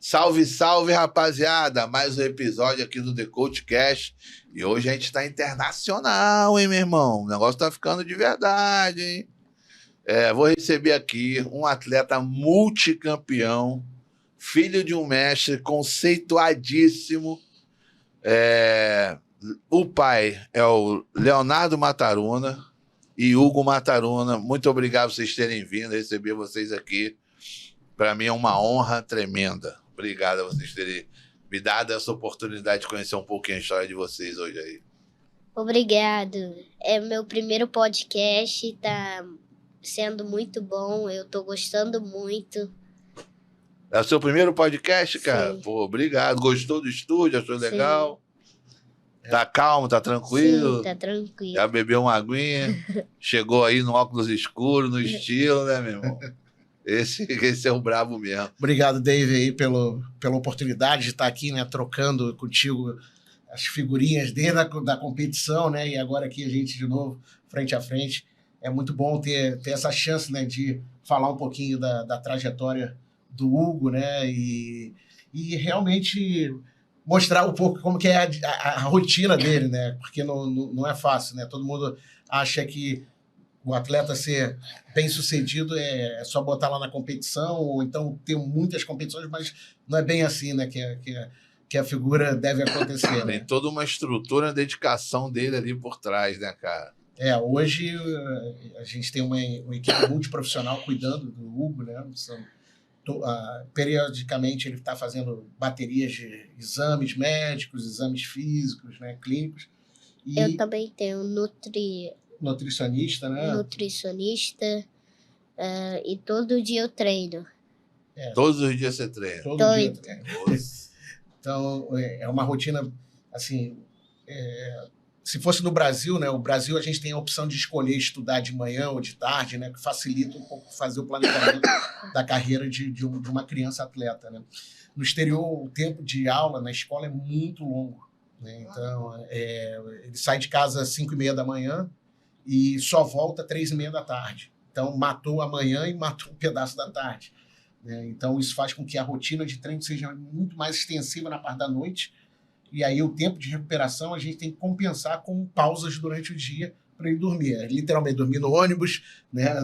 Salve, salve, rapaziada! Mais um episódio aqui do The Coach Cast. E hoje a gente tá internacional, hein, meu irmão? O negócio tá ficando de verdade, hein? Vou receber aqui um atleta multicampeão, filho de um mestre conceituadíssimo. O pai é o Leonardo Mataruna e Hugo Mataruna. Muito obrigado por vocês terem vindo, receber vocês aqui. Para mim é uma honra tremenda. Obrigado a vocês terem me dado essa oportunidade de conhecer um pouquinho a história de vocês hoje aí. Obrigado. É meu primeiro podcast, tá sendo muito bom, eu tô gostando muito. É o seu primeiro podcast, cara? Sim. Pô, obrigado. Gostou do estúdio? Achou legal? Sim. Tá calmo, tá tranquilo? Sim, tá tranquilo. Já bebeu uma aguinha? Chegou aí no óculos escuro, no estilo, né, meu irmão? Esse é o brabo mesmo. Obrigado, Dave, aí, pela oportunidade de estar aqui, né, trocando contigo as figurinhas desde da competição, né, e agora aqui a gente de novo, frente a frente. É muito bom ter essa chance, né, de falar um pouquinho da trajetória do Hugo, né, e realmente mostrar um pouco como que é a rotina dele, né, porque não é fácil, né, todo mundo acha que o atleta ser bem-sucedido é só botar lá na competição, ou então ter muitas competições, mas não é bem assim, né, que a figura deve acontecer. Né? Tem toda uma estrutura, uma dedicação dele ali por trás, né, cara? Hoje a gente tem uma equipe multiprofissional cuidando do Hugo, né? Periodicamente ele está fazendo baterias de exames médicos, exames físicos, né, clínicos. E eu também tenho nutricionista, né? Nutricionista, e todo dia eu treino. Todos os dias você treina? Todo dia eu treino. Então, é uma rotina, assim, se fosse no Brasil, né? O Brasil a gente tem a opção de escolher estudar de manhã ou de tarde, né? Que facilita um pouco fazer o planejamento da carreira de uma criança atleta, né? No exterior, o tempo de aula na escola é muito longo, né? Então, ele sai de casa às 5h30 da manhã e só volta às 3h30 da tarde. Então, matou a manhã e matou um pedaço da tarde. Né? Então, isso faz com que a rotina de treino seja muito mais extensiva na parte da noite. E aí, o tempo de recuperação, a gente tem que compensar com pausas durante o dia para ele dormir. Literalmente, dormir no ônibus, né?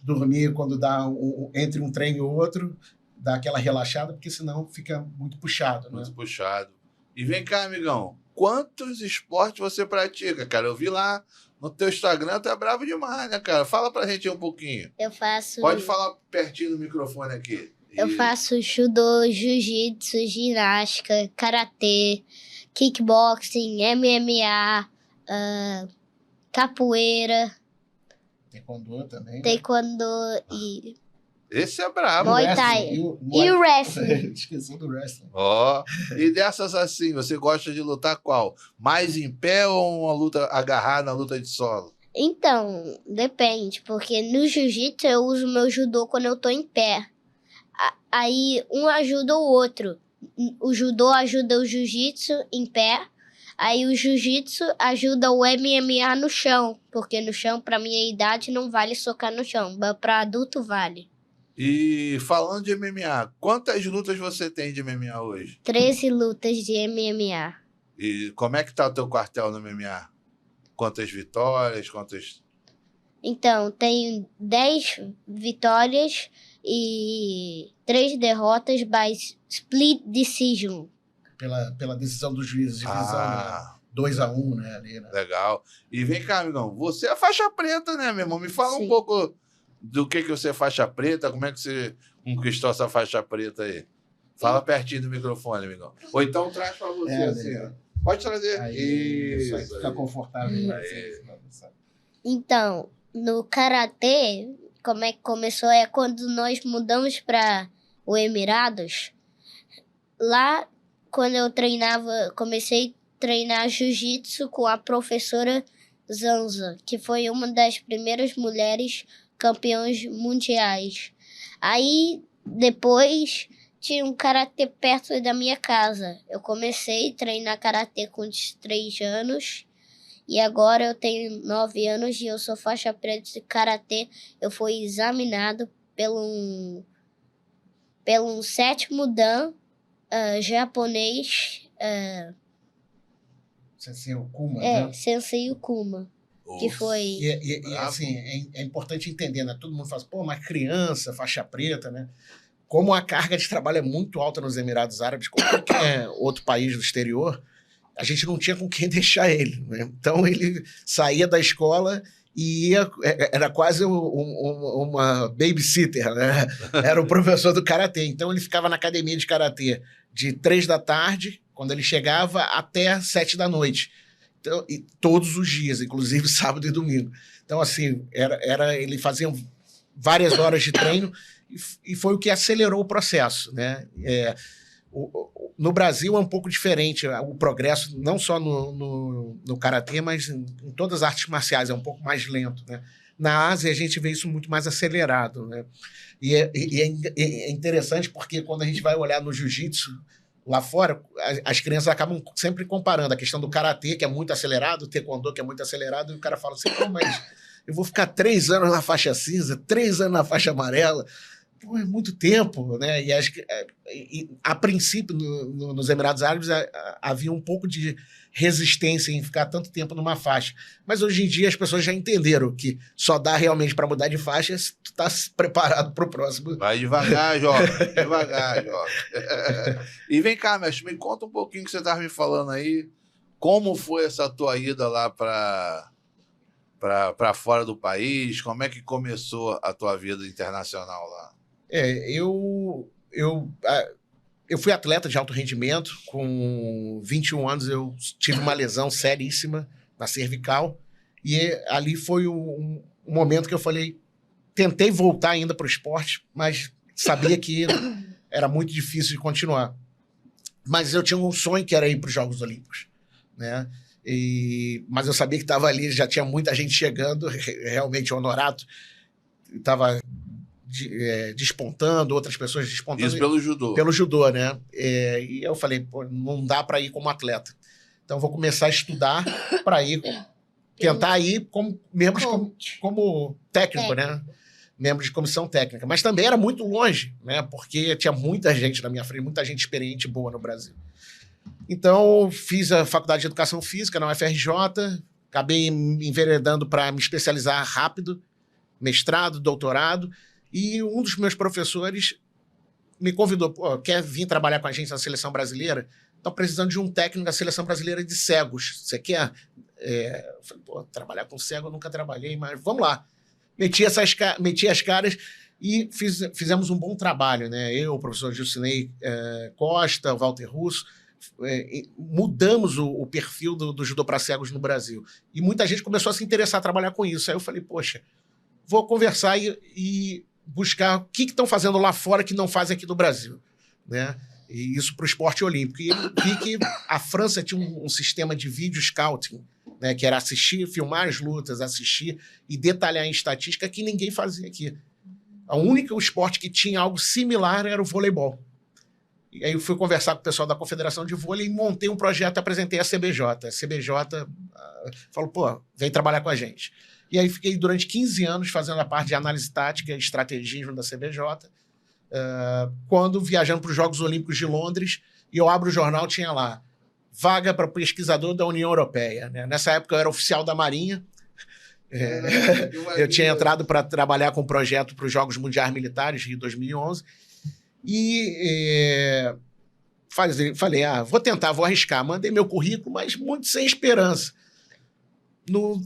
Dormir quando dá entre um treino e outro, dá aquela relaxada, porque senão fica muito puxado. Muito né? puxado. E vem cá, amigão, quantos esportes você pratica, cara? Eu vi lá no teu Instagram, tu é bravo demais, né, cara? Fala pra gente um pouquinho. Eu faço... Pode falar pertinho do microfone aqui. Eu faço judô, jiu-jitsu, ginástica, karatê, kickboxing, MMA, capoeira. Taekwondo também. Taekwondo e... Esse é brabo. Muay Thai. E o wrestling. Esqueci do wrestling. E dessas assim, você gosta de lutar qual? Mais em pé ou uma luta agarrada, na luta de solo? Então, depende, porque no jiu-jitsu eu uso meu judô quando eu tô em pé. Aí um ajuda o outro. O judô ajuda o jiu-jitsu em pé. Aí o jiu-jitsu ajuda o MMA no chão. Porque no chão, pra minha idade, não vale socar no chão. Mas pra adulto, vale. E falando de MMA, quantas lutas você tem de MMA hoje? 13 lutas de MMA. E como é que tá o teu quartel no MMA? Quantas vitórias, quantas... Então, tenho 10 vitórias e 3 derrotas by split decision. Pela decisão dos juízes de divisão, né? 2-1, né? Ali, né? Legal. E vem cá, amigão, você é faixa preta, né, meu irmão? Me fala Sim. um pouco do que você é faixa preta, como é que você conquistou essa faixa preta aí? Fala pertinho do microfone, amigão. Ou então traz pra você, assim, ó. Pode trazer. Isso aí fica confortável. Então, no karatê, como é que começou? É quando nós mudamos para o Emirados. Lá, quando eu treinava, comecei a treinar jiu-jitsu com a professora Zanza, que foi uma das primeiras mulheres campeões mundiais. Aí, depois, tinha um karatê perto da minha casa. Eu comecei a treinar karatê com 3 anos. E agora eu tenho 9 anos e eu sou faixa preta de karatê. Eu fui examinado pelo um 7º dan japonês, Sensei Okuma, né? Sensei Okuma, que foi... E assim, é importante entender, né? Todo mundo fala, pô, mas criança, faixa preta, né? Como a carga de trabalho é muito alta nos Emirados Árabes, como qualquer outro país do exterior, a gente não tinha com quem deixar ele, né? Então ele saía da escola e ia, era quase uma babysitter, né? Era o professor do karatê. Então ele ficava na academia de karatê de 3 da tarde, quando ele chegava, até 7 da noite. Então, e todos os dias, inclusive sábado e domingo. Então, assim, ele fazia várias horas de treino e foi o que acelerou o processo, né? No Brasil é um pouco diferente o progresso, não só no karatê, mas em todas as artes marciais, é um pouco mais lento, né? Na Ásia, a gente vê isso muito mais acelerado, né? E é interessante porque quando a gente vai olhar no jiu-jitsu, lá fora, as crianças acabam sempre comparando a questão do karatê, que é muito acelerado, o taekwondo, que é muito acelerado, e o cara fala assim, pô, mas eu vou ficar 3 anos na faixa cinza, 3 anos na faixa amarela, pô, é muito tempo, né? E a princípio, nos Emirados Árabes, havia um pouco de resistência em ficar tanto tempo numa faixa. Mas hoje em dia as pessoas já entenderam que só dá realmente para mudar de faixa se tu tá preparado para o próximo. Vai devagar, jovem. Devagar, jovem. E vem cá, mestre, me conta um pouquinho que você estava me falando aí. Como foi essa tua ida lá para fora do país? Como é que começou a tua vida internacional lá? Eu fui atleta de alto rendimento. Com 21 anos eu tive uma lesão seríssima na cervical e ali foi um momento que eu falei, tentei voltar ainda para o esporte, mas sabia que era muito difícil de continuar. Mas eu tinha um sonho que era ir para os Jogos Olímpicos, né? Mas eu sabia que estava ali, já tinha muita gente chegando, realmente o Honorato estava despontando, outras pessoas despontando. Isso pelo judô. Pelo judô, né? E eu falei, pô, não dá para ir como atleta. Então vou começar a estudar para ir, tentar ir como técnico, né? Membro de comissão técnica. Mas também era muito longe, né? Porque tinha muita gente na minha frente, muita gente experiente e boa no Brasil. Então fiz a faculdade de Educação Física na UFRJ, acabei me enveredando para me especializar rápido, mestrado, doutorado. E um dos meus professores me convidou, pô, quer vir trabalhar com a gente na seleção brasileira? Estou precisando de um técnico da seleção brasileira de cegos. Você quer? Eu falei, pô, trabalhar com cego eu nunca trabalhei, mas vamos lá. Meti as caras e fizemos um bom trabalho, né? Eu, o professor Gilcinei Costa, o Walter Russo, mudamos o perfil do judô para cegos no Brasil. E muita gente começou a se interessar a trabalhar com isso. Aí eu falei, poxa, vou conversar e buscar o que estão fazendo lá fora que não fazem aqui no Brasil, né? E isso para o esporte olímpico. E eu vi que a França tinha um sistema de vídeo scouting, né, que era assistir, filmar as lutas, assistir e detalhar em estatística, que ninguém fazia aqui. A única esporte que tinha algo similar era o voleibol. E aí eu fui conversar com o pessoal da Confederação de Vôlei e montei um projeto e apresentei a CBJ. A CBJ falou, pô, vem trabalhar com a gente. E aí fiquei durante 15 anos fazendo a parte de análise tática e estrategismo da CBJ. Quando viajando para os Jogos Olímpicos de Londres, e eu abro o jornal, tinha lá, vaga para pesquisador da União Europeia, né? Nessa época eu era oficial da Marinha. Eu tinha entrado para trabalhar com um projeto para os Jogos Mundiais Militares de 2011. E falei, vou tentar, vou arriscar. Mandei meu currículo, mas muito sem esperança.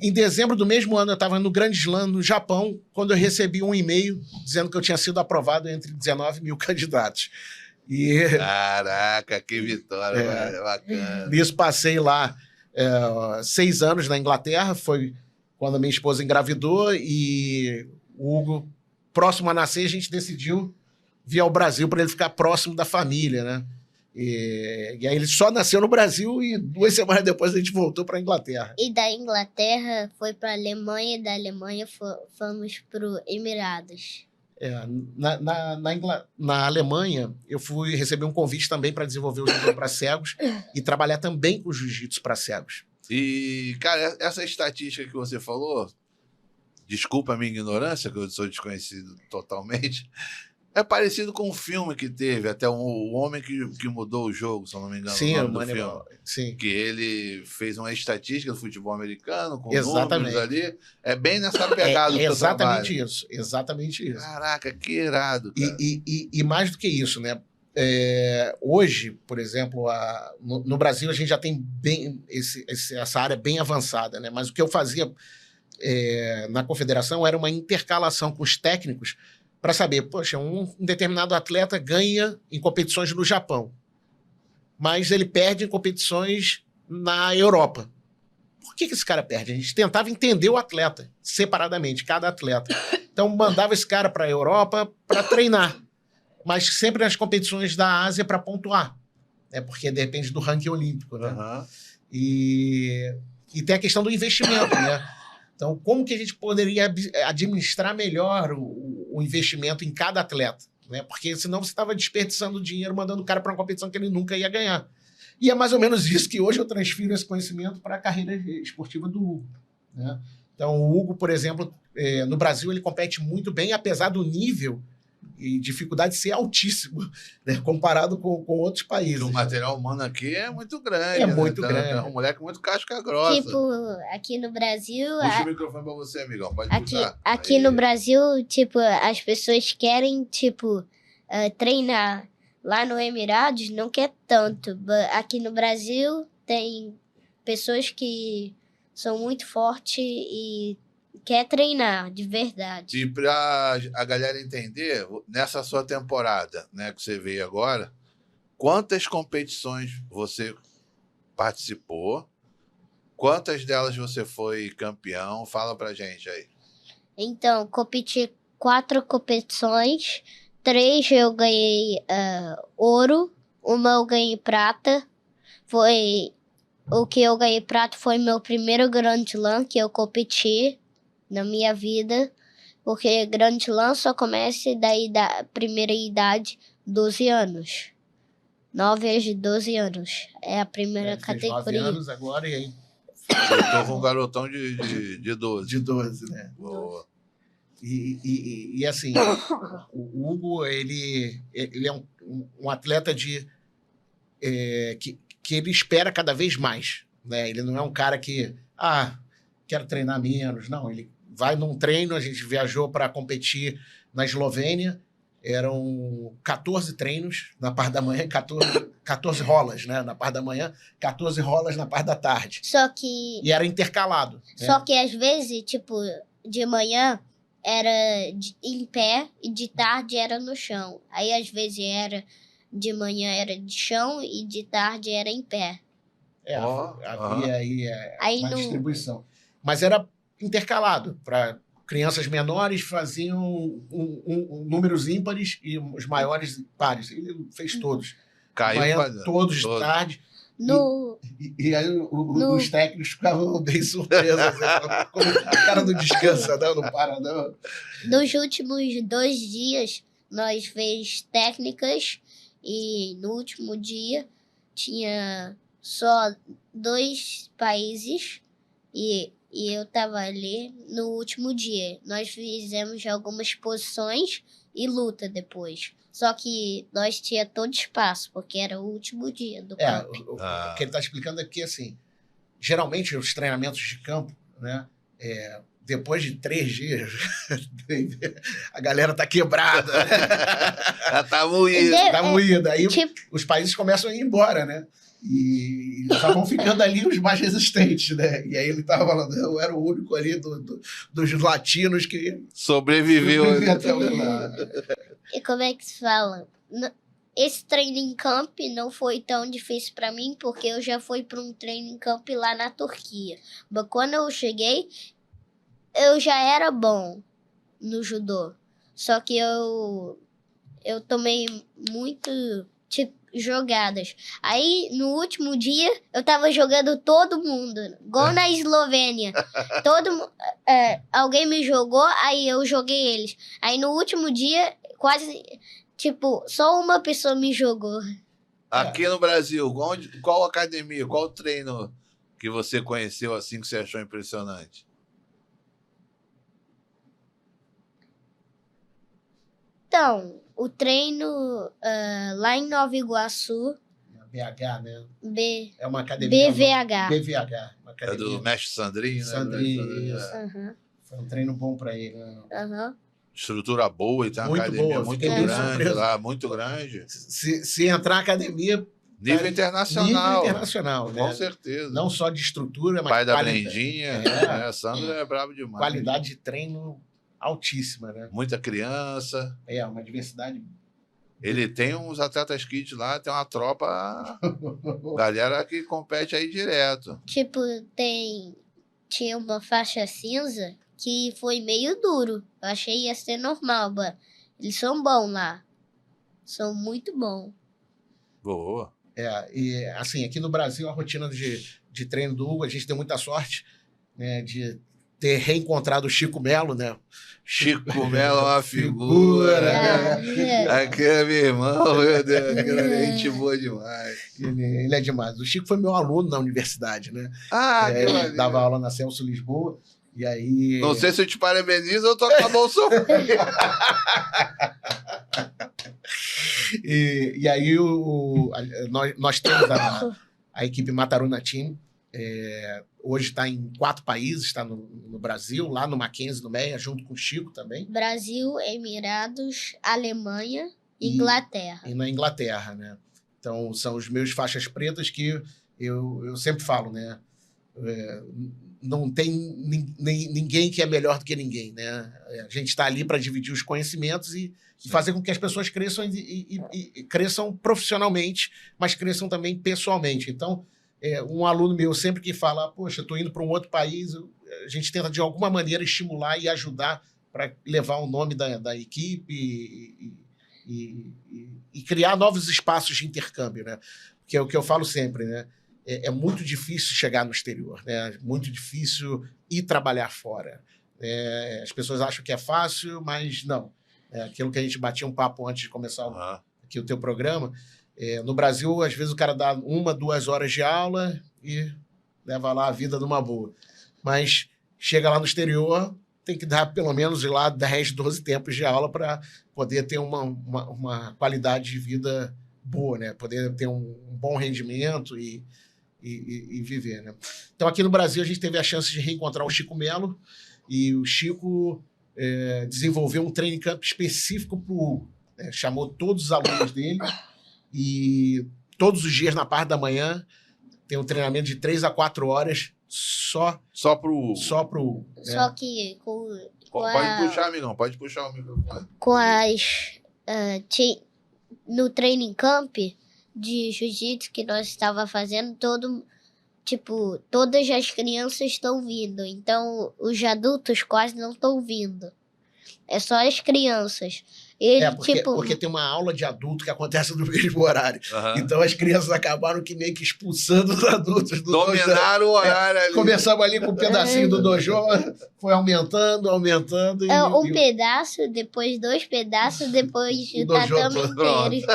Em dezembro do mesmo ano, eu estava no Grand Slam, no Japão, quando eu recebi um e-mail dizendo que eu tinha sido aprovado entre 19 mil candidatos. Caraca, que vitória, bacana. Nisso passei lá 6 anos na Inglaterra, foi quando a minha esposa engravidou e o Hugo, próximo a nascer, a gente decidiu vir ao Brasil para ele ficar próximo da família, né? E aí ele só nasceu no Brasil e 2 semanas depois a gente voltou para a Inglaterra. E da Inglaterra foi para a Alemanha, e da Alemanha fomos para os Emirados. Na Alemanha, eu fui receber um convite também para desenvolver o judô para cegos e trabalhar também com jiu-jitsu para cegos. E, cara, essa estatística que você falou, desculpa a minha ignorância, que eu sou desconhecido totalmente, É parecido com um filme que teve, até o Homem que Mudou o Jogo, se eu não me engano, Sim, o o nome do Moneyball. filme. Sim, Que ele fez uma estatística do futebol americano, com números exatamente. ali. É bem nessa pegada do seu Exatamente trabalho. isso. Exatamente isso. Caraca, que irado, cara. E mais do que isso, né? Hoje, por exemplo, no Brasil a gente já tem bem essa área bem avançada, né? Mas o que eu fazia na confederação era uma intercalação com os técnicos para saber, poxa, um determinado atleta ganha em competições no Japão, mas ele perde em competições na Europa. Por que esse cara perde? A gente tentava entender o atleta separadamente, cada atleta. Então mandava esse cara para a Europa para treinar, mas sempre nas competições da Ásia para pontuar, né? Porque depende do ranking olímpico, né? Uhum. E tem a questão do investimento, né? Então, como que a gente poderia administrar melhor o investimento em cada atleta, né? Porque senão você estava desperdiçando dinheiro mandando o cara para uma competição que ele nunca ia ganhar. E é mais ou menos isso que hoje eu transfiro esse conhecimento para a carreira esportiva do Hugo, né? Então, o Hugo, por exemplo, no Brasil, ele compete muito bem, apesar do nível e dificuldade ser altíssimo, né, comparado com outros países. O material humano aqui é muito grande. É muito grande. É um moleque muito casca grossa. Tipo, aqui no Brasil... Puxa o microfone pra você, amigão. Pode puxar. Aqui no Brasil, tipo, as pessoas querem, tipo, treinar. Lá no Emirados não quer tanto. Aqui no Brasil tem pessoas que são muito fortes e quer treinar de verdade. E para a galera entender, nessa sua temporada, né, que você veio agora, quantas competições você participou? Quantas delas você foi campeão? Fala pra gente aí. Então, competi 4 competições. 3 eu ganhei ouro. Uma eu ganhei prata. O que eu ganhei prata foi meu primeiro Grand Slam que eu competi na minha vida. Porque Grand Slam só começa da primeira idade, 12 anos. 9 aos 12 anos. É a primeira categoria. 9 anos agora e aí... Eu tô com um garotão de 12. De 12, né? Boa. E assim, o Hugo, ele é um atleta que ele espera cada vez mais, né? Ele não é um cara que, quero treinar menos. Não, ele vai num treino, a gente viajou para competir na Eslovênia, eram 14 treinos na parte da manhã, 14 rolas, né? Na parte da manhã, 14 rolas na parte da tarde. E era intercalado. Só que às vezes, tipo, de manhã era em pé e de tarde era no chão. Aí às vezes de manhã era de chão e de tarde era em pé. Havia aí uma distribuição. Mas era intercalado. Para crianças menores faziam números ímpares e os maiores pares. Ele fez todos. Caiu todos tarde. E aí os técnicos ficavam bem surpresos. Como o cara não descansa, não para, não. Nos últimos 2 dias, nós fez técnicas e no último dia tinha só 2 países e eu tava ali no último dia. Nós fizemos algumas posições e luta depois. Só que nós tinha todo espaço, porque era o último dia do campo. O que ele está explicando é que, assim, geralmente os treinamentos de campo, né, depois de 3 dias, a galera tá quebrada. Tá moída. Tá moída. Aí os países começam a ir embora, né? E estavam ficando ali os mais resistentes, né? E aí ele estava falando, eu era o único ali dos latinos que sobreviveu até o final. E como é que se fala? Esse training camp não foi tão difícil para mim, porque eu já fui para um training camp lá na Turquia. Mas quando eu cheguei, eu já era bom no judô. Só que eu tomei muito, tipo, jogadas. Aí, no último dia, eu tava jogando todo mundo. Igual na Eslovênia. Alguém me jogou, aí eu joguei eles. Aí, no último dia, quase... Tipo, só uma pessoa me jogou. Aqui no Brasil, qual academia, qual treino que você conheceu assim que você achou impressionante? Então, o treino lá em Nova Iguaçu, BH, né? B, É uma academia. BVH. BVH. Uma É academia. do mestre Sandrinho, né? Sandrinho, isso. Aham, Foi um treino bom para ele, né? aham. Estrutura boa e tem uma Muito academia boa, muito fiquei bem grande surpreso. lá, muito grande. Se entrar na academia, Nível internacional. nível internacional, Com né? certeza. Não só de estrutura, mas Pai da qualidade, Brendinha, É. né? Sandro é brabo demais. qualidade de treino altíssima, né? Muita criança. É, uma diversidade. Ele tem uns atletas kids lá, tem uma tropa, galera que compete aí direto. Tipo, tinha uma faixa cinza que foi meio duro. Eu achei que ia ser normal, mas eles são bons lá. São muito bons. Boa. E assim, aqui no Brasil, a rotina de treino do Hugo, a gente deu muita sorte, né, de ter reencontrado o Chico Melo, né? Chico Melo é uma figura. né? Aquele é meu irmão, meu Deus, aquele é gente boa demais. Ele é demais. O Chico foi meu aluno na universidade, né? Ah, que Ele maneiro. dava aula na Celso Lisboa, e aí... Não sei se eu te parabenizo ou tô com a mão sofrendo. E aí nós temos a equipe Mataruna Team, hoje está em 4 países, está no Brasil, lá no Mackenzie, no MEA, junto com o Chico também, Brasil, Emirados, Alemanha, E- Inglaterra. e na Inglaterra, né? Então, são os meus faixas pretas que eu sempre falo, né? Não tem ninguém que é melhor do que ninguém, né? A gente está ali para dividir os conhecimentos e fazer com que as pessoas cresçam e cresçam profissionalmente, mas cresçam também pessoalmente. Então, um aluno meu sempre que fala, poxa, estou indo para um outro país, a gente tenta de alguma maneira estimular e ajudar para levar o nome da equipe e criar novos espaços de intercâmbio, né? Que é o que eu falo sempre, né? É muito difícil chegar no exterior, né? Muito difícil ir trabalhar fora. As pessoas acham que é fácil, mas não. É aquilo que a gente batia um papo antes de começar aqui o teu programa. No Brasil, às vezes o cara dá 1, 2 horas de aula e leva lá a vida numa boa. Mas chega lá no exterior, tem que dar pelo menos lá 10, 12 tempos de aula para poder ter uma qualidade de vida boa, né? Poder ter um bom rendimento e viver, né? Então, aqui no Brasil, a gente teve a chance de reencontrar o Chico Melo, e o Chico desenvolveu um training camp específico para o Hugo. Chamou todos os alunos dele e todos os dias, na parte da manhã, tem um treinamento de 3 a 4 horas só pro Hugo. Só pro Hugo. Só que Pode puxar, amigão, pode puxar o microfone. com no training camp de jiu-jitsu que nós estava fazendo, todas as crianças estão vindo. Então, os adultos quase não estão vindo. É só as crianças. Porque tem uma aula de adulto que acontece no mesmo horário. Uhum. Então as crianças acabaram que meio que expulsando os adultos do dojo. Dominaram o horário ali. Começamos ali com um pedacinho do dojo, foi aumentando. Pedaço, depois 2 pedaços, depois O o dojo tatame todo. inteiro.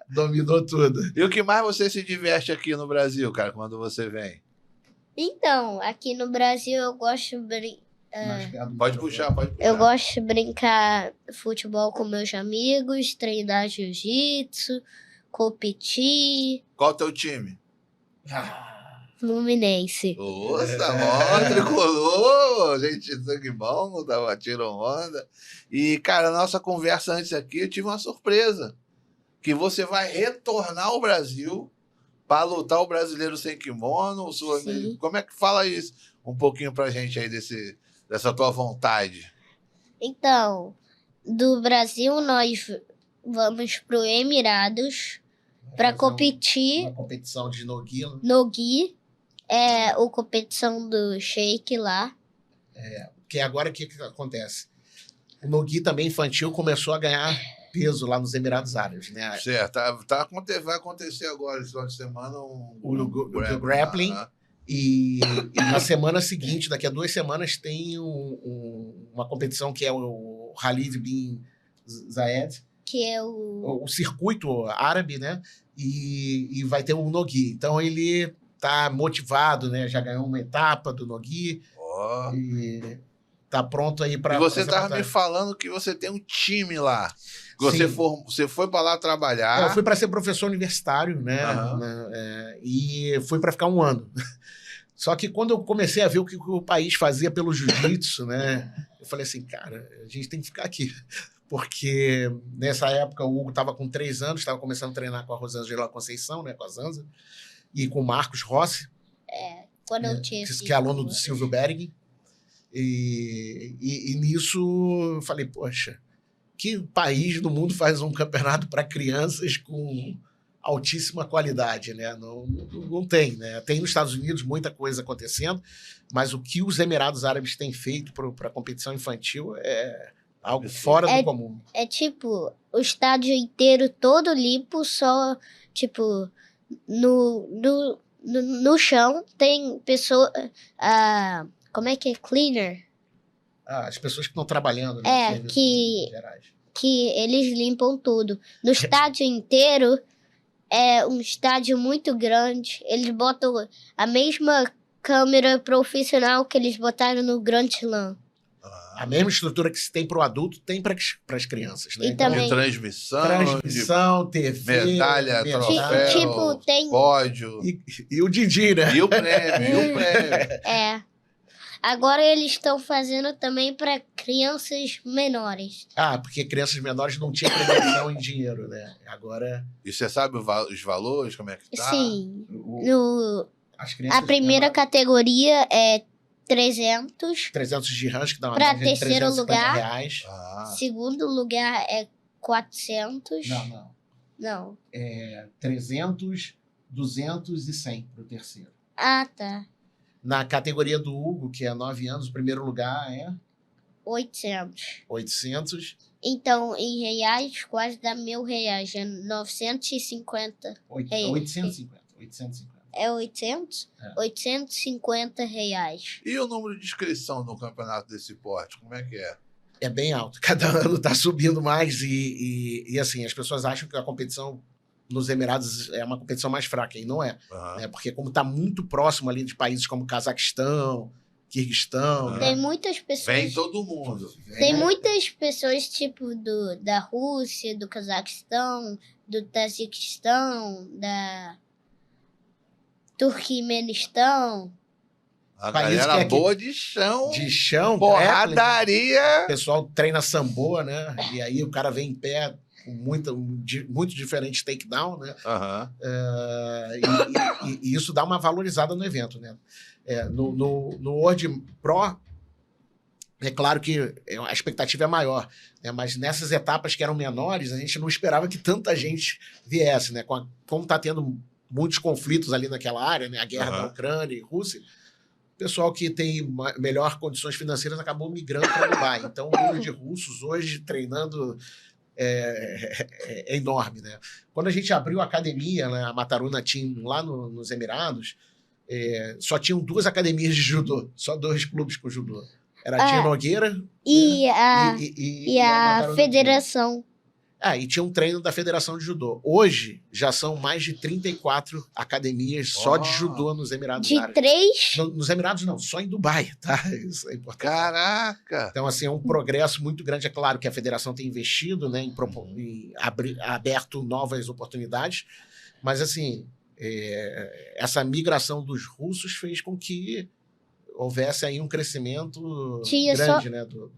Dominou tudo. E o que mais você se diverte aqui no Brasil, cara, quando você vem? Então, aqui no Brasil eu gosto Pode puxar, pode puxar. Eu gosto de brincar futebol com meus amigos, treinar jiu-jitsu, competir. Qual o teu time? Fluminense. Nossa, mó tricolor, gente, sangue bom, tava tirando onda. E, cara, a nossa conversa antes aqui, eu tive uma surpresa. Que você vai retornar ao Brasil para lutar o Brasileiro Sem Kimono, o Sul-Americano. Como é que fala isso? Um pouquinho pra gente aí dessa tua vontade. Então, do Brasil nós vamos pro Emirados para competir. Uma competição de no-gi. No gi, a competição do Sheik lá. Porque agora o que acontece? O no-gi também infantil começou a ganhar peso lá nos Emirados Árabes, né? Certo, vai acontecer agora, esse final de semana, o grappling. E na semana seguinte, daqui a 2 semanas, tem uma competição que é o Khalid bin Zayed, Que é o circuito árabe, né? E vai ter um no-gi. Então ele tá motivado, né? Já ganhou uma etapa do no-gi. E tá pronto aí para. E você estava me falando que você tem um time lá. Você foi para lá trabalhar. Eu fui para ser professor universitário, né? E fui para ficar 1 ano. Só que quando eu comecei a ver o que o país fazia pelo jiu-jitsu, né? Eu falei assim, cara, a gente tem que ficar aqui. Porque nessa época o Hugo estava com 3 anos, estava começando a treinar com a Rosângela Conceição, né? Com a Zanza, e com o Marcos Rossi. Quando eu tive. Que é aluno do Silvio Bering. E nisso eu falei, poxa, que país do mundo faz um campeonato para crianças com altíssima qualidade, né? Não tem, né? Tem nos Estados Unidos muita coisa acontecendo, mas o que os Emirados Árabes têm feito para a competição infantil é algo fora do comum. É tipo, o estádio inteiro todo limpo, só, tipo, no chão tem pessoa... como é que é? Cleaner? As pessoas que estão trabalhando, né? Que eles limpam tudo. No estádio inteiro, é um estádio muito grande. Eles botam a mesma câmera profissional que eles botaram no Grand Slam. A mesma estrutura que se tem para o adulto, tem para as crianças, né? E também, de transmissão, TV, medalha, troféu, tipo, tem pódio. E o Didi, né? E o prêmio, Agora eles estão fazendo também para crianças menores. Porque crianças menores não tinham premiação em dinheiro, né? Agora... E você sabe os valores, como é que tá? Sim. A primeira categoria é 300. 300 dirhams, que dá uma para média de terceiro lugar. Reais. Segundo lugar é 400. Não. 300, 200 e 100 para o terceiro. Tá. Na categoria do Hugo, que é 9 anos, o primeiro lugar é... 800. 800. Então, em reais, quase dá R$1.000. É 950. 850. É 800? 850 reais. E o número de inscrição no campeonato desse porte, como é que é? É bem alto. Cada ano está subindo mais e assim, as pessoas acham que a competição nos Emirados é uma competição mais fraca, e não é. Né? Porque como está muito próximo ali de países como Cazaquistão, Quirguistão... Tem muitas pessoas... Vem todo mundo. Tem muitas pessoas, tipo, da Rússia, do Cazaquistão, do Tajiquistão, da Turquemenistão. A galera boa de chão. De chão. Porradaria. O pessoal treina sambo, né? E aí o cara vem em pé com muito diferente takedown, né? E isso dá uma valorizada no evento, né? No World Pro, é claro que a expectativa é maior, né? Mas nessas etapas que eram menores, a gente não esperava que tanta gente viesse, né? Como está tendo muitos conflitos ali naquela área, né? A guerra da Ucrânia e Rússia, o pessoal que tem melhor condições financeiras acabou migrando para Dubai. Então, o número de russos hoje treinando é enorme, né? Quando a gente abriu a academia, né, a Mataruna Team, lá nos Emirados, só tinham 2 academias de judô, só 2 clubes com judô. Era a Tia Nogueira e a Federação. E tinha um treino da Federação de Judô. Hoje, já são mais de 34 academias só de judô nos Emirados Árabes. De 3? Nos Emirados não, só em Dubai, tá? Isso é importante. Caraca! Então, assim, é um progresso muito grande. É claro que a Federação tem investido, né, em aberto novas oportunidades, mas, assim, essa migração dos russos fez com que houvesse aí um crescimento grande, né, do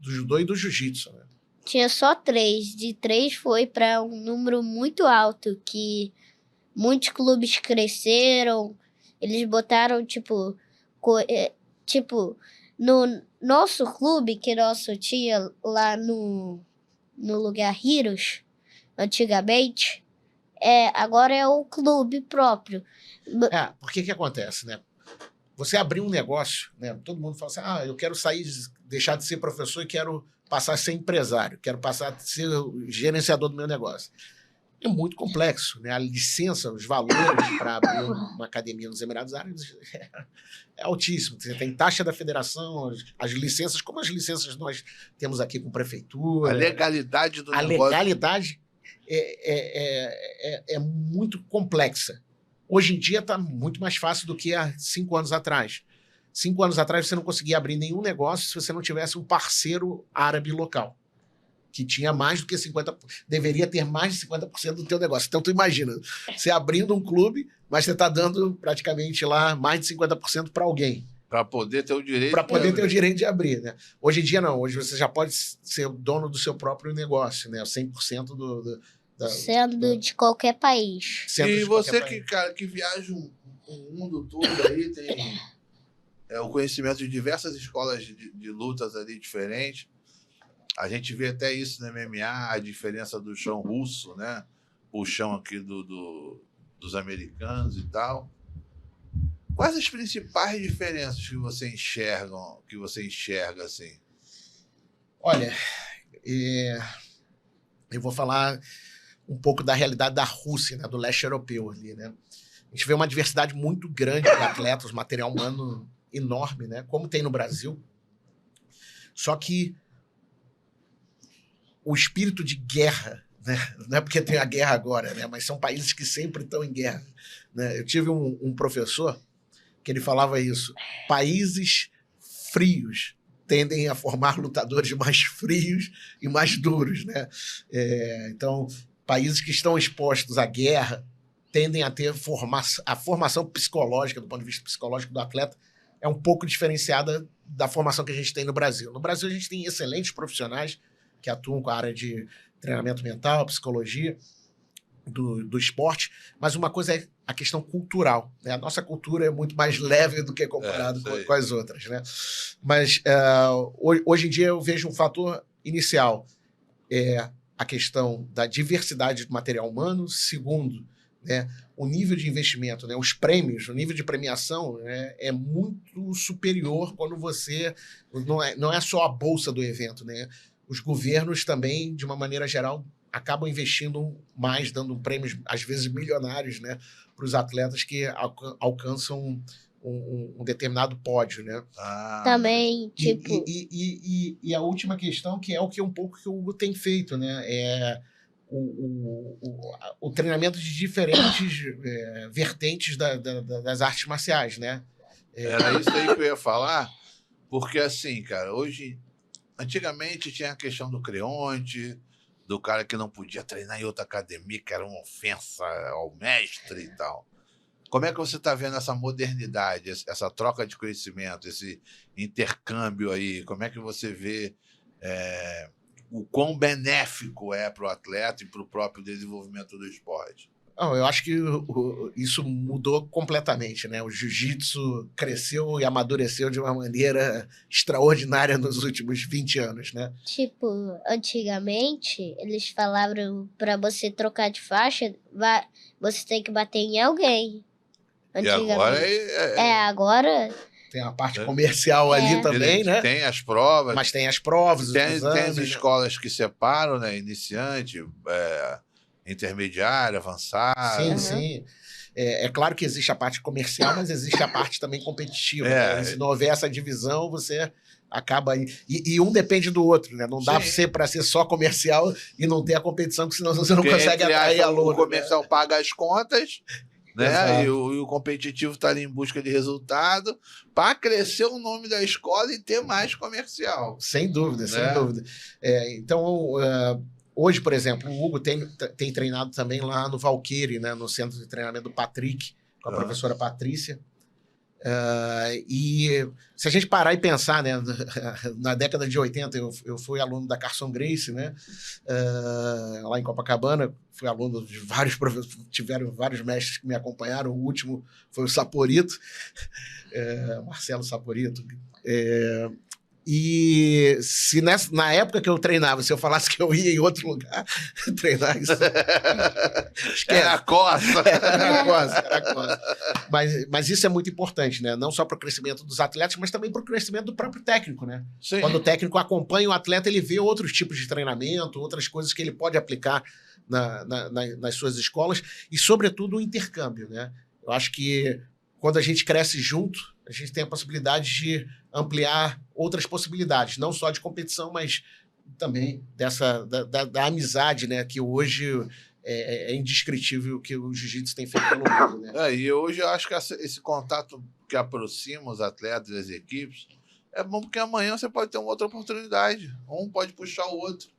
judô e do jiu-jitsu, né? Tinha só 3. De 3 foi para um número muito alto, que muitos clubes cresceram. Eles botaram, tipo, no nosso clube, que nosso tinha lá no lugar Heroes, antigamente, agora é o clube próprio. Porque que acontece, né? Você abrir um negócio, né? Todo mundo fala assim, eu quero deixar de ser professor e quero passar a ser empresário, quero passar a ser o gerenciador do meu negócio. É muito complexo, né? A licença, os valores para abrir uma academia nos Emirados Árabes é altíssimo. Você tem taxa da federação, as licenças, como as licenças que nós temos aqui com prefeitura. A legalidade do negócio. A legalidade é muito complexa. Hoje em dia está muito mais fácil do que há 5 anos atrás. 5 anos atrás você não conseguia abrir nenhum negócio se você não tivesse um parceiro árabe local, que tinha mais do que 50%, deveria ter mais de 50% do teu negócio. Então, tu imagina, você abrindo um clube, mas você está dando praticamente lá mais de 50% para alguém. Para poder ter o direito Para poder ter o direito de abrir, né? Hoje em dia, não. Hoje você já pode ser o dono do seu próprio negócio, né? 100% sendo de qualquer país. E você cara, que viaja o mundo todo aí, tem o conhecimento de diversas escolas de lutas ali diferentes. A gente vê até isso no MMA, a diferença do chão russo, né? O chão aqui dos americanos e tal. Quais as principais diferenças que você enxerga assim? Olha, eu vou falar um pouco da realidade da Rússia, né? Do leste europeu ali, né? A gente vê uma diversidade muito grande de atletas, material humano enorme, né? Como tem no Brasil. Só que o espírito de guerra, né? Não é porque tem a guerra agora, né? Mas são países que sempre estão em guerra, né? Eu tive um professor que ele falava isso: países frios tendem a formar lutadores mais frios e mais duros, né? Então, países que estão expostos à guerra tendem a ter a formação psicológica, do ponto de vista psicológico do atleta, é um pouco diferenciada da formação que a gente tem no Brasil. No Brasil, a gente tem excelentes profissionais que atuam com a área de treinamento mental, psicologia, do esporte, mas uma coisa é a questão cultural, né? A nossa cultura é muito mais leve do que comparado com as outras, né? Mas hoje em dia eu vejo um fator inicial, a questão da diversidade do material humano. Segundo, né, o nível de investimento, né, os prêmios, o nível de premiação, né, é muito superior quando você... Não é só a bolsa do evento, né? Os governos também, de uma maneira geral, acabam investindo mais, dando prêmios, às vezes milionários, né, para os atletas que alcançam um determinado pódio, né? Também, tipo... E a última questão, que é o que um pouco que o Hugo tem feito, né? É o treinamento de diferentes vertentes das artes marciais, né? Era isso aí que eu ia falar, porque assim, cara, antigamente tinha a questão do creonte, do cara que não podia treinar em outra academia, que era uma ofensa ao mestre e tal. Como é que você está vendo essa modernidade, essa troca de conhecimento, esse intercâmbio aí? Como é que você vê o quão benéfico é para o atleta e para o próprio desenvolvimento do esporte? Não, eu acho que isso mudou completamente, né? O jiu-jitsu cresceu e amadureceu de uma maneira extraordinária nos últimos 20 anos, né? Tipo, antigamente, eles falavam para você trocar de faixa, você tem que bater em alguém. E agora agora... Tem a parte comercial ali também, né? Tem as provas. Mas tem as provas, tem as escolas que separam, né? Iniciante, intermediário, avançado. Sim, sim. É claro que existe a parte comercial, mas existe a parte também competitiva. Né? Se não houver essa divisão, você acaba... E um depende do outro, né? Não dá para ser só comercial e não ter a competição, porque senão você não consegue atrair aluno. O comercial paga as contas, né? E o competitivo está ali em busca de resultado para crescer o nome da escola e ter mais comercial. Sem dúvida, sem dúvida. Então... Hoje, por exemplo, o Hugo tem treinado também lá no Valqueire, né, no centro de treinamento do Patrick, com a professora Patrícia. E se a gente parar e pensar, né, na década de 80, eu fui aluno da Carson Gracie, né, lá em Copacabana, fui aluno de vários professores, tiveram vários mestres que me acompanharam, o último foi o Saporito, Marcelo Saporito. E se na época que eu treinava, se eu falasse que eu ia em outro lugar treinar isso... Era coça. Era coça. Mas isso é muito importante, né? Não só para o crescimento dos atletas, mas também para o crescimento do próprio técnico, né? Sim. Quando o técnico acompanha o atleta, ele vê outros tipos de treinamento, outras coisas que ele pode aplicar nas suas escolas e, sobretudo, o intercâmbio, né? Eu acho que quando a gente cresce junto, a gente tem a possibilidade de ampliar outras possibilidades, não só de competição, mas também da amizade, né, que hoje é indescritível o que o jiu-jitsu tem feito pelo mundo, né? E hoje eu acho que esse contato que aproxima os atletas e as equipes é bom porque amanhã você pode ter uma outra oportunidade. Um pode puxar o outro.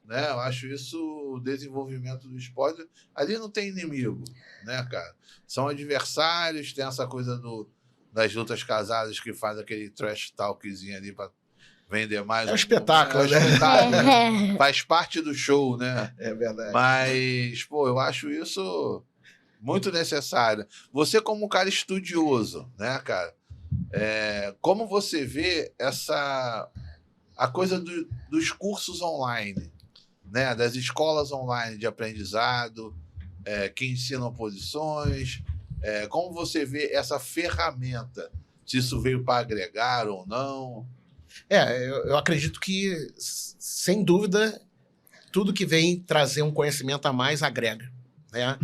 Né? Eu acho isso o desenvolvimento do esporte. Ali não tem inimigo, né, cara? São adversários, tem essa coisa das lutas casadas que faz aquele trash talkzinho ali para vender mais. É um espetáculo, né? Espetáculo, né? Faz parte do show, né? É verdade. Mas, pô, eu acho isso muito necessário. Você como um cara estudioso, né, cara? Como você vê a coisa dos cursos online, né, das escolas online de aprendizado, que ensinam posições, como você vê essa ferramenta, se isso veio para agregar ou não? Eu acredito que, sem dúvida, tudo que vem trazer um conhecimento a mais agrega, né?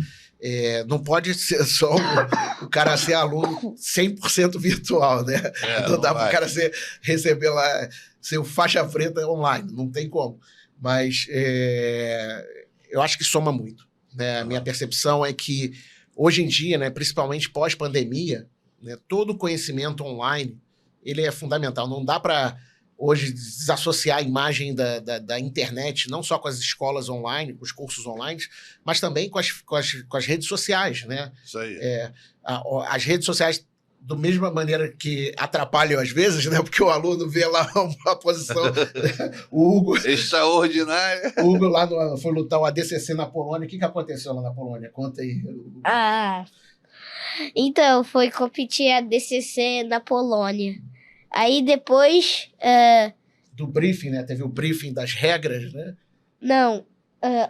Não pode ser só o cara ser aluno 100% virtual, né? Não dá para o cara receber lá, ser o faixa preta online, não tem como. Mas eu acho que soma muito, né? A minha percepção é que, hoje em dia, né, principalmente pós-pandemia, né, todo o conhecimento online ele é fundamental. Não dá para, hoje, desassociar a imagem da internet, não só com as escolas online, com os cursos online, mas também com as redes sociais, né? Isso aí. As redes sociais, da mesma maneira que atrapalham às vezes, né? Porque o aluno vê lá uma posição. O Hugo. Extraordinário. O Hugo lá foi lutar o ADCC na Polônia. O que aconteceu lá na Polônia? Conta aí. Então, foi competir a ADCC na Polônia. Aí depois. Do briefing, né? Teve o briefing das regras, né? Não.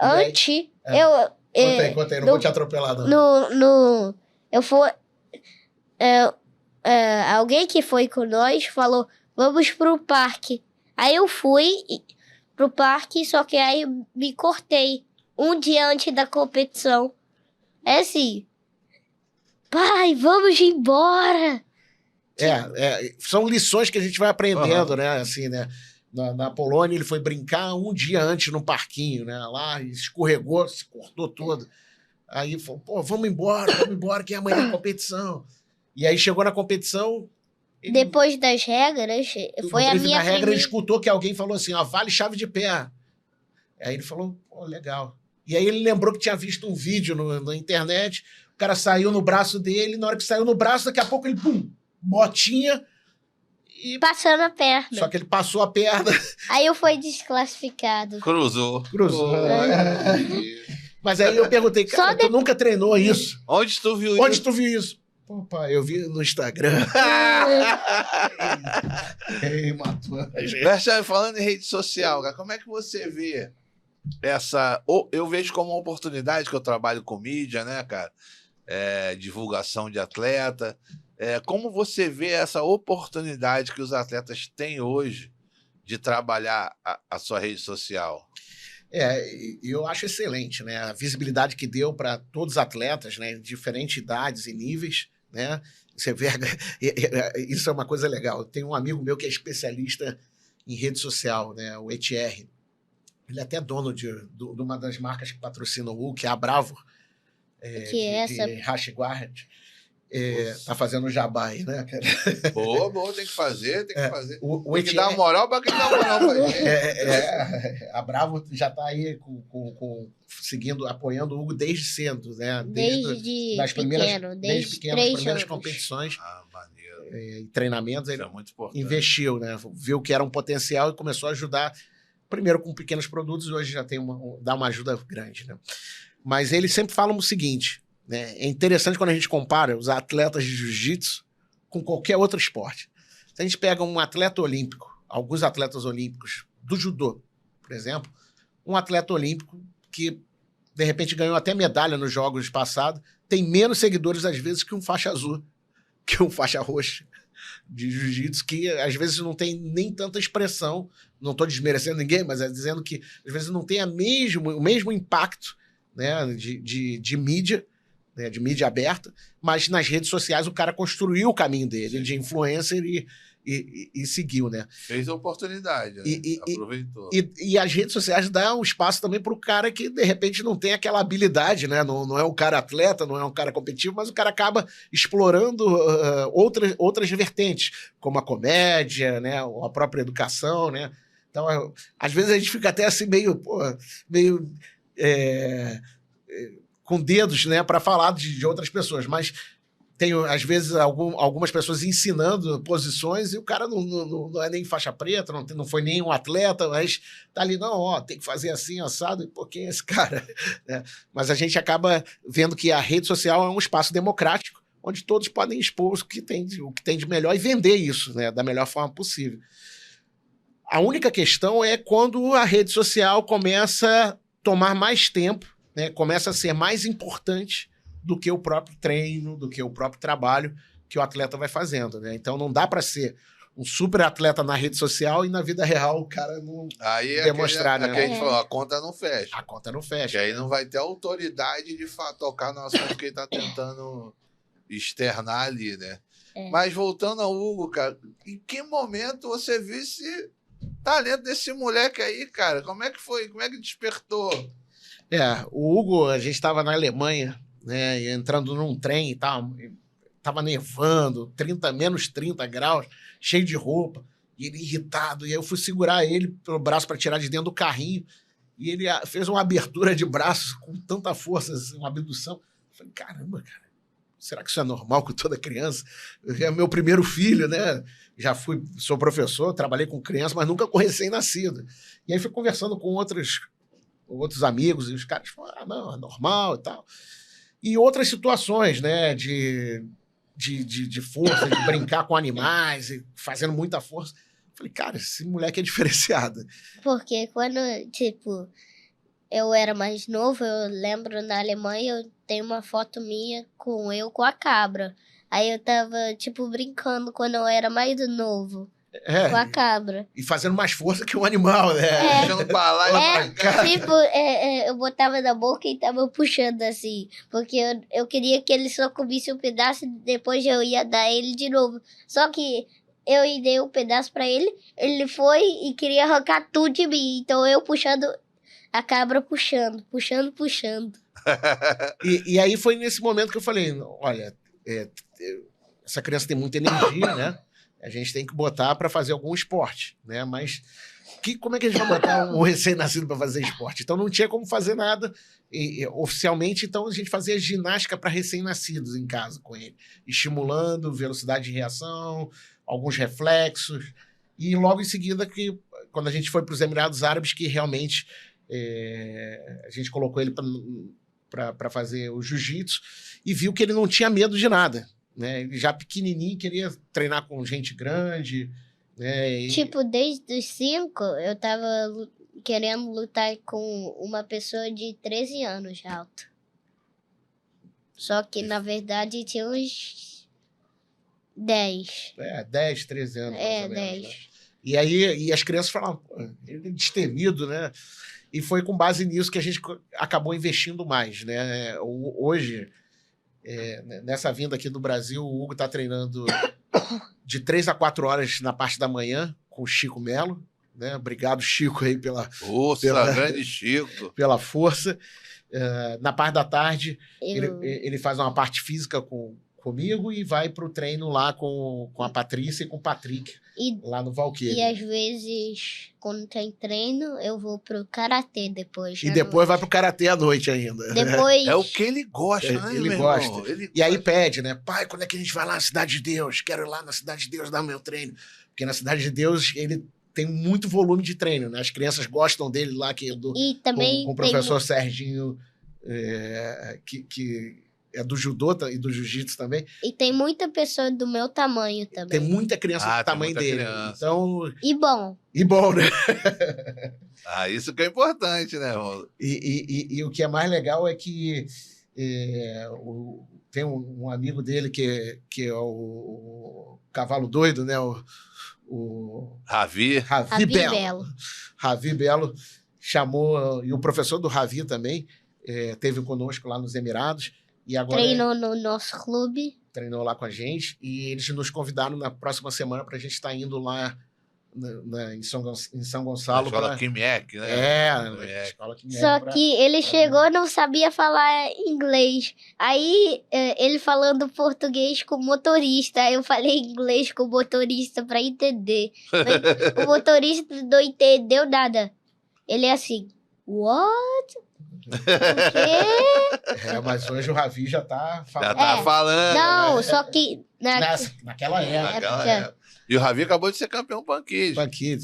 Antes. Conta aí, não vou te atropelar, não. Eu fui. Alguém que foi com nós falou, vamos pro parque. Aí eu fui pro parque, só que aí eu me cortei um dia antes da competição. É assim, pai, vamos embora. São lições que a gente vai aprendendo, né? Assim, né? Na Polônia, ele foi brincar um dia antes no parquinho, né? Lá, escorregou, se cortou todo. Aí falou, pô, vamos embora, que amanhã é a competição. E aí chegou na competição... Depois das regras, foi a minha regra, ele escutou que alguém falou assim, vale chave de pé. Aí ele falou, pô, legal. E aí ele lembrou que tinha visto um vídeo na internet, o cara saiu no braço dele, na hora que saiu no braço, daqui a pouco ele, pum, botinha. E... passando a perna. Só que ele passou a perna. Aí eu fui desclassificado. Cruzou. Mas aí eu perguntei, cara, tu nunca treinou isso? Onde tu viu isso? Pô, pai, eu vi no Instagram. Matou. Berchane, falando em rede social, cara, como é que você vê essa... Eu vejo como uma oportunidade, que eu trabalho com mídia, né, cara? Divulgação de atleta. Como você vê essa oportunidade que os atletas têm hoje de trabalhar a sua rede social? Eu acho excelente, né? A visibilidade que deu para todos os atletas, né? Diferentes idades e níveis, né? Você vê, isso é uma coisa legal. Tem um amigo meu que é especialista em rede social, né? O Etier. Ele é até dono de uma das marcas que patrocina o Hugo, que é a Bravo, de Rashguard. Tá fazendo jabá aí, né, cara? Boa, tem que fazer. Tem que Etier... dar moral para quem dá moral pra gente. A Bravo já está aí seguindo, apoiando o Hugo desde cedo, né? Desde pequeno, das primeiras competições. Maneiro. E treinamentos, ele é muito importante. Investiu, né? Viu que era um potencial e começou a ajudar, primeiro com pequenos produtos, e hoje já dá uma ajuda grande, né? Mas ele sempre fala o seguinte, né? É interessante quando a gente compara os atletas de jiu-jitsu com qualquer outro esporte. Se a gente pega um atleta olímpico, alguns atletas olímpicos do judô, por exemplo, um atleta olímpico que, de repente, ganhou até medalha nos jogos passados, tem menos seguidores, às vezes, que um faixa azul, que um faixa roxa de jiu-jitsu, que, às vezes, não tem nem tanta expressão. Não estou desmerecendo ninguém, mas é dizendo que, às vezes, não tem o mesmo impacto, né, de mídia, de mídia aberta, mas nas redes sociais o cara construiu o caminho dele, de influencer, e seguiu, né? Fez a oportunidade, né? Aproveitou. E as redes sociais dão um espaço também para o cara que, de repente, não tem aquela habilidade, né? Não é um cara atleta, não é um cara competitivo, mas o cara acaba explorando outras vertentes, como a comédia, né? Ou a própria educação, né? Então, às vezes a gente fica até assim meio com dedos, né, para falar de outras pessoas, mas tem, às vezes, algumas pessoas ensinando posições e o cara não é nem faixa preta, não foi nem um atleta, mas tá ali, tem que fazer assim, assado, e pô, quem é esse cara? Né? Mas a gente acaba vendo que a rede social é um espaço democrático, onde todos podem expor o que tem de melhor e vender isso, né, da melhor forma possível. A única questão é quando a rede social começa a tomar mais tempo, né, começa a ser mais importante do que o próprio treino, do que o próprio trabalho que o atleta vai fazendo, né? Então não dá para ser um super atleta na rede social e na vida real o cara não demonstrar, né? Aquele a gente falou, a conta não fecha. A conta não fecha. E aí não vai ter autoridade de tocar no assunto que ele tá tentando externar ali, né? Mas voltando ao Hugo, cara, em que momento você viu esse talento desse moleque aí, cara? Como é que foi? Como é que despertou? O Hugo, a gente estava na Alemanha, né, entrando num trem e tal, tava nevando, menos 30 graus, cheio de roupa, e ele irritado, e aí eu fui segurar ele pelo braço para tirar de dentro do carrinho, e ele fez uma abertura de braços com tanta força, assim, uma abdução. Eu falei, caramba, cara, será que isso é normal com toda criança? É meu primeiro filho, né? Sou professor, trabalhei com criança, mas nunca com recém-nascido. E aí fui conversando com outros amigos, e os caras falaram, não, é normal e tal. E outras situações, né, de força, de brincar com animais, e fazendo muita força. Falei, cara, esse moleque é diferenciado. Porque quando, eu era mais novo, eu lembro na Alemanha, eu tenho uma foto minha com a cabra. Aí eu tava, brincando quando eu era mais novo. Com a cabra. E fazendo mais força que um animal, né? Puxando pra lá e pra cá. Eu botava na boca e tava puxando assim. Porque eu queria que ele só comisse um pedaço e depois eu ia dar ele de novo. Só que eu dei um pedaço pra ele, ele foi e queria arrancar tudo de mim. Então eu puxando, a cabra puxando. E aí foi nesse momento que eu falei, olha, essa criança tem muita energia, né? A gente tem que botar para fazer algum esporte, né? Mas como é que a gente vai botar um recém-nascido para fazer esporte? Então não tinha como fazer nada oficialmente, então a gente fazia ginástica para recém-nascidos em casa com ele, estimulando velocidade de reação, alguns reflexos, e logo em seguida, quando a gente foi para os Emirados Árabes, que realmente a gente colocou ele para fazer o jiu-jitsu e viu que ele não tinha medo de nada. Né? Ele já pequenininho queria treinar com gente grande, né? Desde os 5 eu tava querendo lutar com uma pessoa de 13 anos alto. Só que na verdade tinha uns 10. 10, 13 anos. 10. Né? E aí as crianças falavam, ele é destemido, né? E foi com base nisso que a gente acabou investindo mais, né? Hoje, nessa vinda aqui do Brasil, o Hugo está treinando de 3 a 4 horas na parte da manhã com o Chico Melo, né? Obrigado, Chico, aí grande Chico. Pela força. Na parte da tarde, ele faz uma parte física comigo e vai para o treino lá com a Patrícia e com o Patrick, lá no Valqueire. E às vezes, quando tem treino, eu vou pro karatê depois. E depois vai pro karatê à noite ainda. Depois... É o que ele gosta, né, ele gosta. E aí pede, né? Pai, quando é que a gente vai lá na Cidade de Deus? Quero ir lá na Cidade de Deus dar meu treino. Porque na Cidade de Deus ele tem muito volume de treino, né? As crianças gostam dele lá, e também com o professor Serginho, que é do judô e do jiu-jitsu também. E tem muita pessoa do meu tamanho também. Tem muita criança do tamanho dele. Criança. Então... E bom, né? Isso que é importante, né, Rolo? E o que é mais legal é que tem um amigo dele que é o cavalo doido, né? O Ravi Belo. Ravi Belo chamou, e o professor do Ravi também, esteve conosco lá nos Emirados. E agora treinou no nosso clube. treinou lá com a gente, e eles nos convidaram na próxima semana para a gente estar indo lá em São Gonçalo. Escola Quimiec, né? Escola Quimiec. Só que ele chegou e não sabia falar inglês. Aí ele falando português com o motorista. Aí eu falei inglês com o motorista pra entender. Mas o motorista não entendeu nada. Ele é assim, what? O quê? Mas hoje o Ravi já tá falando. Já tá falando. Não, né? só que... Naquela época. Naquela época. E o Ravi acabou de ser campeão Panquiz.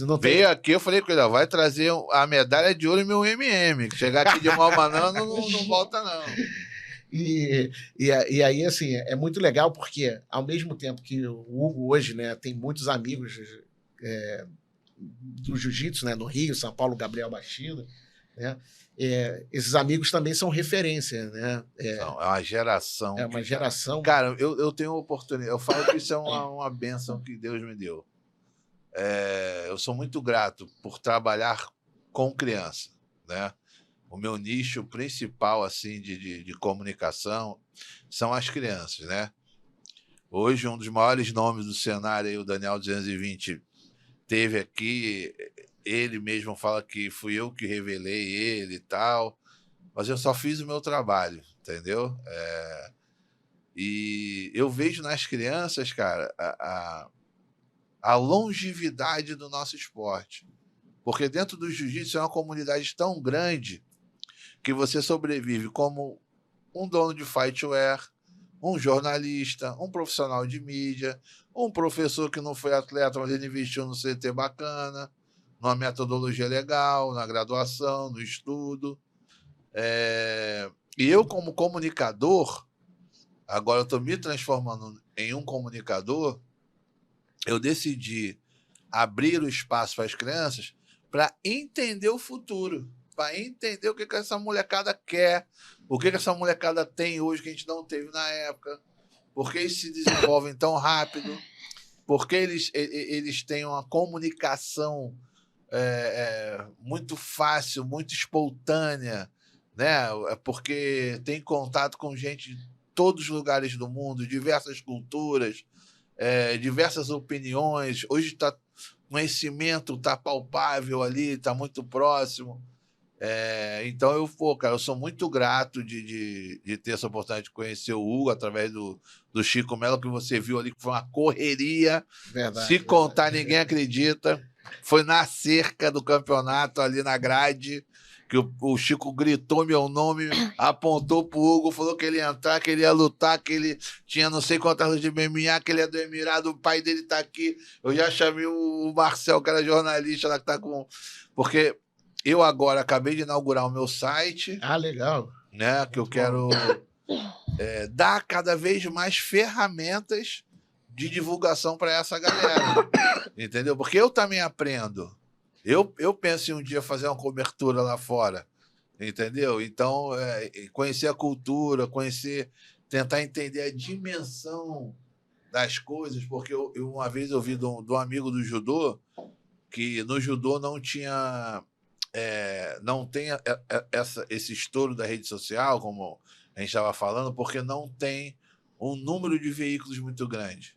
Não tem... Veio aqui, eu falei com ele, ó, vai trazer a medalha de ouro e meu MM. Que chegar aqui de mal manão, não volta, não. E aí, assim, é muito legal porque, ao mesmo tempo que o Hugo hoje, né, tem muitos amigos do jiu-jitsu, né, no Rio, São Paulo, Gabriel Bastida, né, esses amigos também são referência, né? É uma geração. É uma geração. Cara, eu tenho oportunidade. Eu falo que isso é uma bênção que Deus me deu. Eu sou muito grato por trabalhar com criança, né? O meu nicho principal assim de comunicação são as crianças, né? Hoje, um dos maiores nomes do cenário, aí, o Daniel 220, teve aqui. Ele mesmo fala que fui eu que revelei ele e tal, mas eu só fiz o meu trabalho, entendeu? E eu vejo nas crianças, cara, a longevidade do nosso esporte. Porque dentro do jiu-jitsu é uma comunidade tão grande que você sobrevive como um dono de fightwear, um jornalista, um profissional de mídia, um professor que não foi atleta, mas ele investiu no CT bacana, numa metodologia legal, na graduação, no estudo. E eu, como comunicador, agora eu estou me transformando em um comunicador, eu decidi abrir o espaço para as crianças para entender o futuro, para entender o que essa molecada quer, o que essa molecada tem hoje que a gente não teve na época, por que eles se desenvolvem tão rápido, por que eles têm uma comunicação muito fácil, muito espontânea, né? Porque tem contato com gente de todos os lugares do mundo, diversas culturas, diversas opiniões. Hoje o conhecimento está palpável ali, está muito próximo. Então eu sou muito grato de ter essa oportunidade de conhecer o Hugo através do Chico Melo, que você viu ali que foi uma correria. Verdade, Se contar, ninguém acredita. Foi na cerca do campeonato, ali na grade, que o Chico gritou meu nome, apontou pro Hugo, falou que ele ia entrar, que ele ia lutar, que ele tinha não sei quantas lutas de MMA, que ele é do Emirado, o pai dele tá aqui. Eu já chamei o Marcel, que era jornalista lá, que tá com... Porque eu agora acabei de inaugurar o meu site. Ah, legal. Né, que eu quero dar cada vez mais ferramentas de divulgação para essa galera, entendeu? Porque eu também aprendo. Eu penso em um dia fazer uma cobertura lá fora, entendeu? Então, conhecer a cultura, tentar entender a dimensão das coisas, porque uma vez eu ouvi de um amigo do judô que no judô não tinha... não tem esse estouro da rede social, como a gente estava falando, porque não tem um número de veículos muito grande.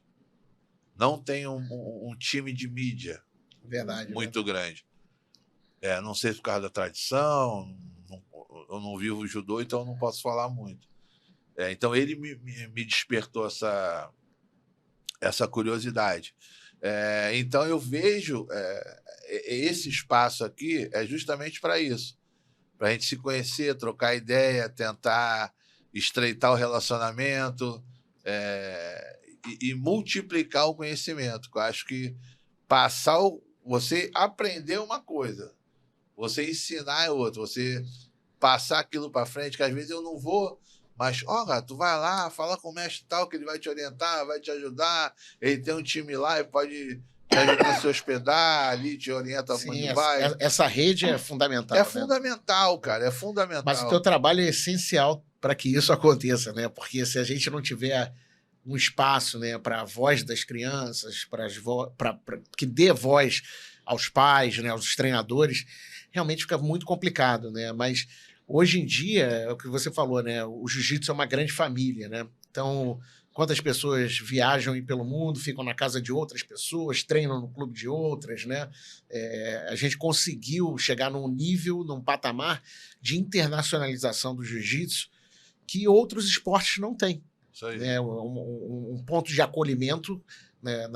Não tem um time de mídia muito grande. Não sei se por causa da tradição, eu não vivo o judô, então eu não posso falar muito. Então ele me despertou essa curiosidade. Então eu vejo esse espaço aqui justamente para isso, para a gente se conhecer, trocar ideia, tentar estreitar o relacionamento e multiplicar o conhecimento. Eu acho que você aprender uma coisa, você ensinar é outra, você passar aquilo para frente, que às vezes eu não vou, mas, tu vai lá, fala com o mestre tal, que ele vai te orientar, vai te ajudar, ele tem um time lá e pode te ajudar a se hospedar, ali te orienta para onde vai. Essa rede é fundamental. É fundamental, cara, é fundamental. Mas o teu trabalho é essencial para que isso aconteça, né? Porque se a gente não tiver um espaço, né, para a voz das crianças, que dê voz aos pais, né, aos treinadores, realmente fica muito complicado, né? Mas hoje em dia, é o que você falou, né? O jiu-jitsu é uma grande família, né? Então, quantas pessoas viajam pelo mundo, ficam na casa de outras pessoas, treinam no clube de outras, né? A gente conseguiu chegar num nível, num patamar de internacionalização do jiu-jitsu que outros esportes não têm. Isso aí. Né? Um ponto de acolhimento, né?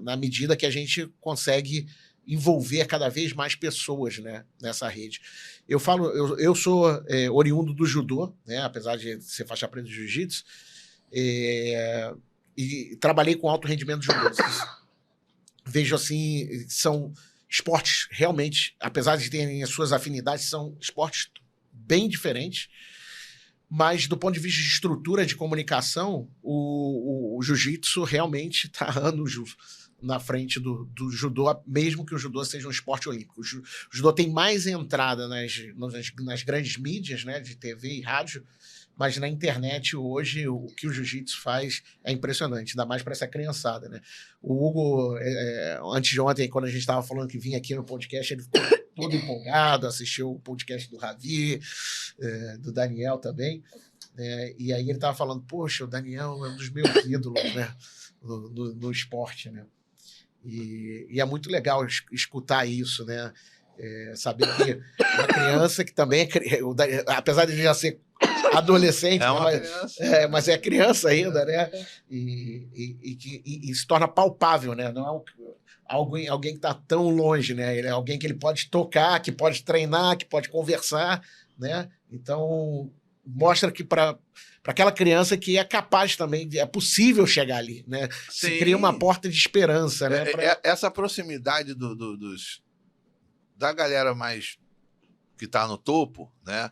Na medida que a gente consegue envolver cada vez mais pessoas, né, nessa rede. Eu sou oriundo do judô, né, apesar de ser faixa preta de jiu-jitsu, e trabalhei com alto rendimento de judô. Vejo assim, são esportes realmente, apesar de terem as suas afinidades, são esportes bem diferentes, mas do ponto de vista de estrutura de comunicação, o jiu-jitsu realmente está anos na frente do judô, mesmo que o judô seja um esporte olímpico. O judô tem mais entrada nas grandes mídias, né, de TV e rádio, mas na internet hoje o que o jiu-jitsu faz é impressionante, ainda mais para essa criançada, né? O Hugo, antes de ontem, quando a gente estava falando que vinha aqui no podcast, ele ficou todo empolgado, assistiu o podcast do Ravi, do Daniel também, e aí ele estava falando, poxa, o Daniel é um dos meus ídolos, né, no esporte, né? E é muito legal escutar isso, né? Saber que uma criança que também apesar de já ser adolescente, né? Mas é criança ainda, né? E se torna palpável, né? Não é alguém que está tão longe, né? Ele é alguém que ele pode tocar, que pode treinar, que pode conversar, né? Então mostra que para aquela criança que é capaz também, é possível chegar ali, né? Sim. Se cria uma porta de esperança, né? Essa proximidade da galera mais que está no topo, né?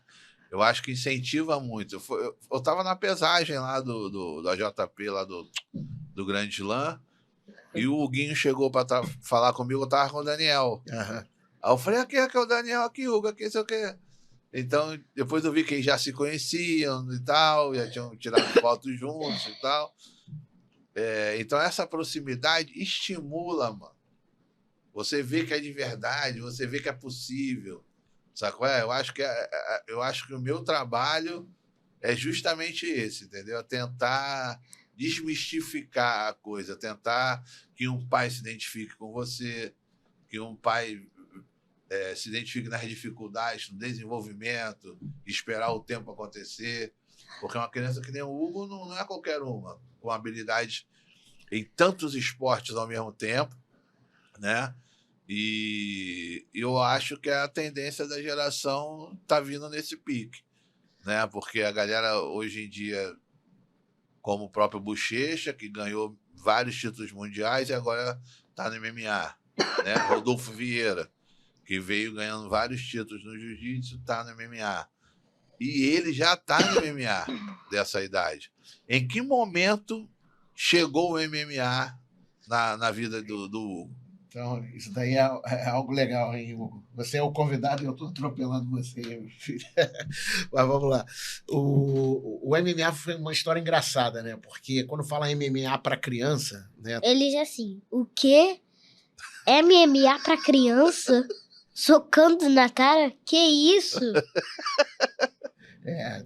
Eu acho que incentiva muito. Eu estava na pesagem lá da JP, lá do Grande Slam, e o Huguinho chegou para falar comigo, eu estava com o Daniel. Uhum. Aí eu falei, aqui é o Daniel, aqui, Hugo, aqui, sei o quê. Então, depois eu vi que eles já se conheciam e tal, já tinham tirado fotos juntos e tal. Então, essa proximidade estimula, mano. Você vê que é de verdade, você vê que é possível. Sabe qual é? Eu acho que o meu trabalho é justamente esse, entendeu? Tentar desmistificar a coisa, tentar que um pai se identifique com você, que um pai se identifique nas dificuldades, no desenvolvimento, esperar o tempo acontecer. Porque uma criança que nem o Hugo não é qualquer uma, com habilidades em tantos esportes ao mesmo tempo, né? E eu acho que a tendência da geração está vindo nesse pique, né? Porque a galera hoje em dia, como o próprio Bochecha, que ganhou vários títulos mundiais e agora está no MMA, né? Rodolfo Vieira, que veio ganhando vários títulos no jiu-jitsu, está no MMA. E ele já está no MMA dessa idade. Em que momento chegou o MMA na vida do Hugo? Então, isso daí é algo legal, hein, Hugo? Você é o convidado e eu estou atropelando você, meu filho. Mas vamos lá. O MMA foi uma história engraçada, né? Porque quando fala MMA para criança, né? Eles assim, o quê? MMA para criança? Socando na cara? Que isso?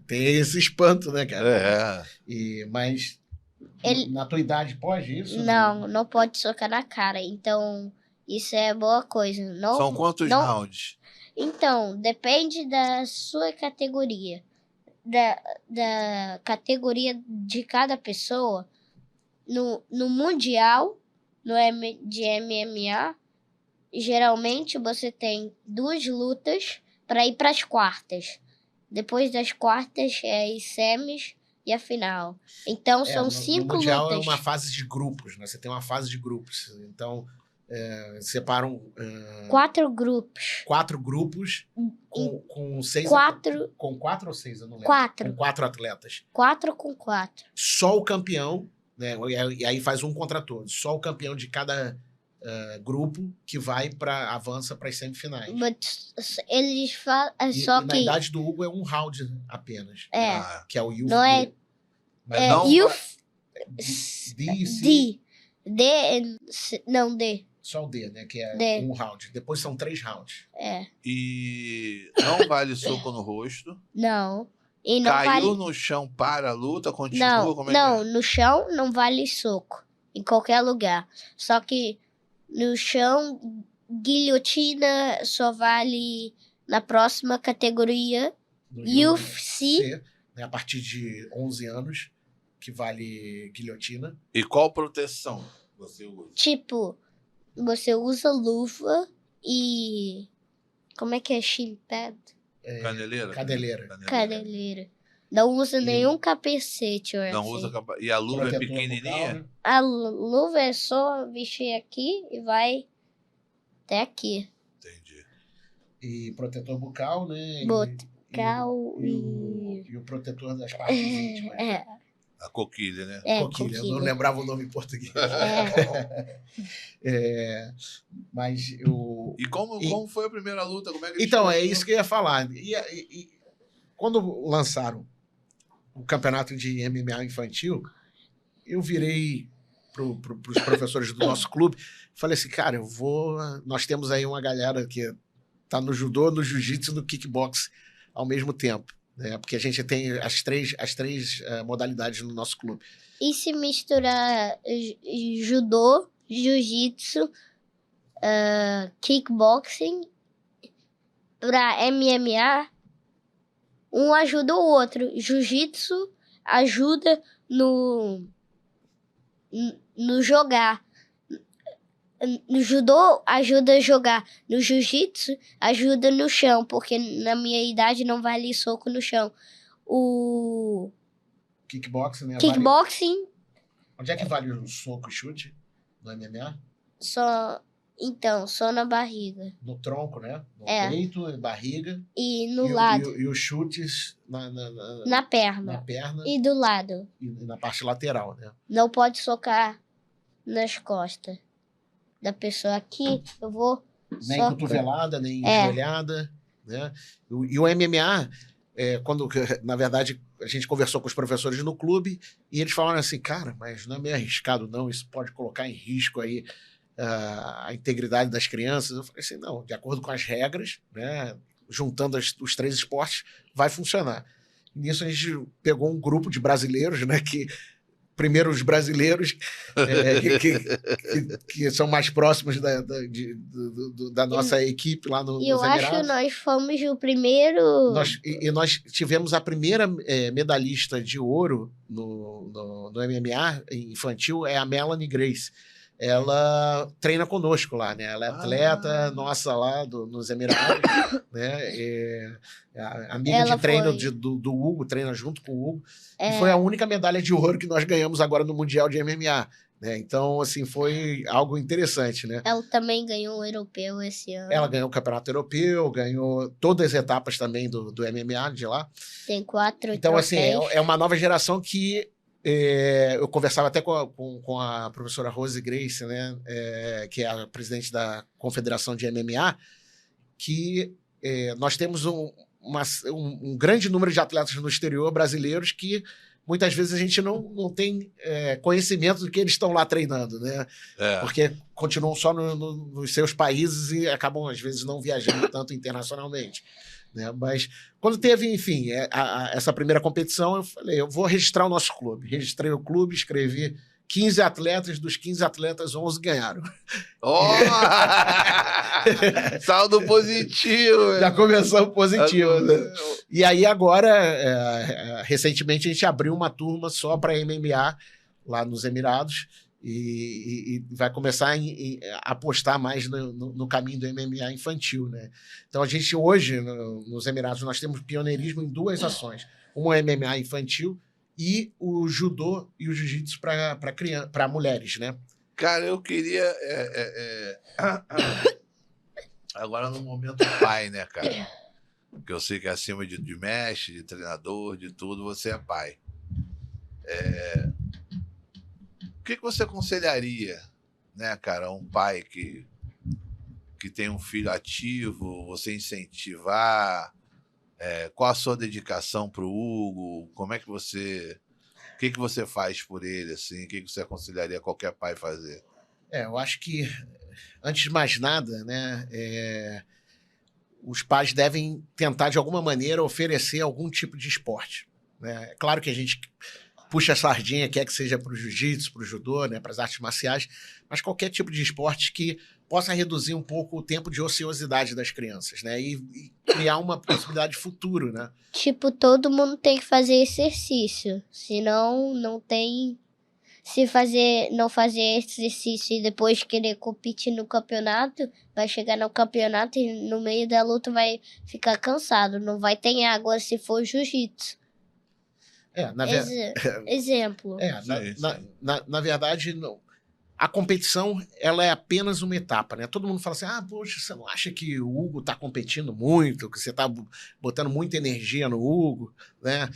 Tem esse espanto, né, cara? Mas na tua idade pode isso? Não pode socar na cara. Então, isso é boa coisa. Não, são quantos rounds? Então, depende da sua categoria. Da categoria de cada pessoa. No Mundial, de MMA, geralmente você tem 2 lutas para ir para as quartas. Depois das quartas é as semis e a final. Então são 5 lutas. No Mundial é uma fase de grupos, né? Você tem uma fase de grupos. Então separam 4 grupos. 4 grupos com 6 com 4 ou 6, eu não lembro. 4. Com 4 atletas. 4 com 4. Só o campeão, né? E aí faz um contra todos. Só o campeão de cada grupo que avança para as semifinais. Eles falam só que na idade do Hugo é um round apenas. Que é o UF. Não é. D. Só o D, né? Que é um round. Depois são 3 rounds. E não vale soco no rosto. Não. E não Caiu vale... no chão, para a luta, continua? Não, Como é não, que é? no chão não vale soco. Em qualquer lugar. Só que no chão, guilhotina só vale na próxima categoria No UFC. né, a partir de 11 anos, que vale guilhotina. E qual proteção você usa? Tipo, você usa luva e... Como é que é? Shin pad? Caneleira? Caneleira. Caneleira. Não usa nenhum capacete ou Não assim. usa E a luva é Protetor pequenininha? bucal, né? A luva é só vestir aqui e vai até aqui. Entendi. E protetor bucal, né? Bucal e o protetor das partes íntimas. É, A coquilha, né? Coquilha, eu não lembrava o nome em português. Mas eu... E como foi a primeira luta? Como é que Então, é descobriu? isso que eu ia falar. E quando lançaram o campeonato de MMA infantil, eu virei para os professores do nosso clube e falei assim, cara, nós temos aí uma galera que tá no judô, no jiu-jitsu e no kickbox ao mesmo tempo, né? Porque a gente tem as três modalidades no nosso clube. e se misturar judô, jiu-jitsu, kickboxing pra MMA, um ajuda o outro. Jiu-jitsu ajuda no jogar. No judô ajuda a jogar. No jiu-jitsu ajuda no chão, porque na minha idade não vale soco no chão. O Kickboxing, né? kickboxing Onde é que vale o soco e chute no MMA? só na barriga. No tronco, né? No É. peito, barriga. E no lado. E os chutes Na perna. na perna E do lado. e na parte lateral, né? Não pode socar nas costas da pessoa. Aqui eu vou Nem só... cotovelada, nem É. joelhada, né? E o MMA, quando, na verdade, a gente conversou com os professores no clube e eles falaram assim, cara, mas não é meio arriscado não, isso pode colocar em risco aí a integridade das crianças. Eu falei assim, não, de acordo com as regras, né, juntando os três esportes, vai funcionar. E nisso a gente pegou um grupo de brasileiros, né, primeiro os brasileiros que são mais próximos da nossa equipe lá nos E eu acho que Emirados. nós fomos o primeiro... Nós tivemos a primeira medalhista de ouro no MMA infantil, é a Melanie Grace. Ela treina conosco lá, né? Ela é atleta nossa lá nos Emirados, né? A amiga Ela de treino foi. do Hugo, treina junto com o Hugo. E foi a única medalha de ouro que nós ganhamos agora no Mundial de MMA. Né? Então, assim, foi algo interessante, né? Ela também ganhou o europeu esse ano. Ela ganhou o campeonato europeu, ganhou todas as etapas também do MMA de lá. Tem 4 Então, troféus. assim, é uma nova geração que eu conversava até com a professora Rose Grace, né? Que é a presidente da Confederação de MMA, que nós temos um grande número de atletas no exterior brasileiros que muitas vezes a gente não tem conhecimento do que eles estão lá treinando, né? Porque continuam só nos seus países e acabam, às vezes, não viajando tanto internacionalmente. Né? Mas quando teve, enfim, essa primeira competição, eu falei, eu vou registrar o nosso clube. Registrei o clube, escrevi 15 atletas, dos 15 atletas, 11 ganharam. Oh! Saldo positivo. Já começou positivo. Né? E aí agora, recentemente, a gente abriu uma turma só para MMA lá nos Emirados e vai começar a apostar mais no caminho do MMA infantil. Né? Então, a gente hoje, nos Emirados, nós temos pioneirismo em 2 ações. Uma é MMA infantil e o judô e o jiu-jitsu para mulheres, né? Cara, eu queria... Agora no momento pai, né, cara? Porque eu sei que acima de mestre, de treinador, de tudo, você é pai. O que você aconselharia, né, cara, um pai que tem um filho ativo, você incentivar... qual a sua dedicação para o Hugo? Como é que você... O que você faz por ele, assim? O que você aconselharia qualquer pai fazer? Eu acho que, antes de mais nada, né, os pais devem tentar, de alguma maneira, oferecer algum tipo de esporte, né? É claro que a gente puxa a sardinha, quer que seja para o jiu-jitsu, para o judô, né, para as artes marciais, mas qualquer tipo de esporte que possa reduzir um pouco o tempo de ociosidade das crianças, né, e criar uma possibilidade de futuro, né? Tipo, todo mundo tem que fazer exercício, senão não tem... Se não fazer exercício e depois querer competir no campeonato, vai chegar no campeonato e no meio da luta vai ficar cansado, não vai ter água se for jiu-jitsu. Exemplo. Na verdade, não. A competição, ela é apenas uma etapa, né? Todo mundo fala assim, poxa, você não acha que o Hugo tá competindo muito, que você tá botando muita energia no Hugo, né?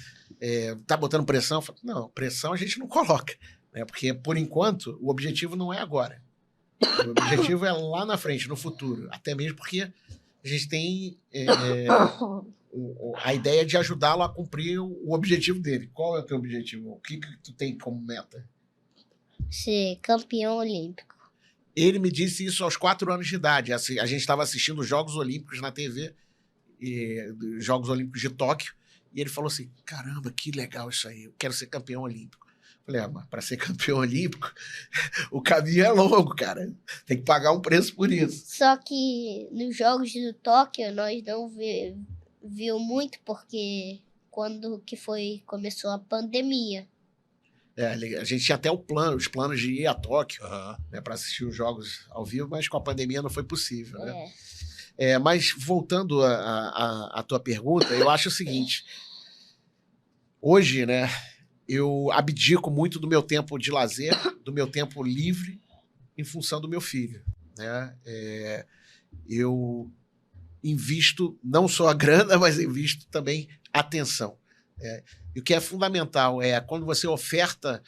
Tá botando pressão? Falo, não, pressão a gente não coloca, né? Porque, por enquanto, o objetivo não é agora. O objetivo é lá na frente, no futuro. Até mesmo porque a gente tem a ideia de ajudá-lo a cumprir o objetivo dele. Qual é o teu objetivo? O que tu tem como meta? Ser campeão olímpico. Ele me disse isso aos 4 anos de idade. A gente estava assistindo os Jogos Olímpicos na TV, Jogos Olímpicos de Tóquio, e ele falou assim, caramba, que legal isso aí, eu quero ser campeão olímpico. Eu falei, mas para ser campeão olímpico, o caminho é longo, cara. Tem que pagar um preço por isso. Só que nos Jogos de Tóquio nós não viu muito, porque quando que começou a pandemia. A gente tinha até os planos de ir a Tóquio, né, para assistir os jogos ao vivo, mas com a pandemia não foi possível, né? Mas voltando à tua pergunta, eu acho o seguinte, hoje, né, eu abdico muito do meu tempo de lazer, do meu tempo livre, em função do meu filho, né? Eu invisto não só a grana, mas invisto também atenção. E o que é fundamental é, quando você oferta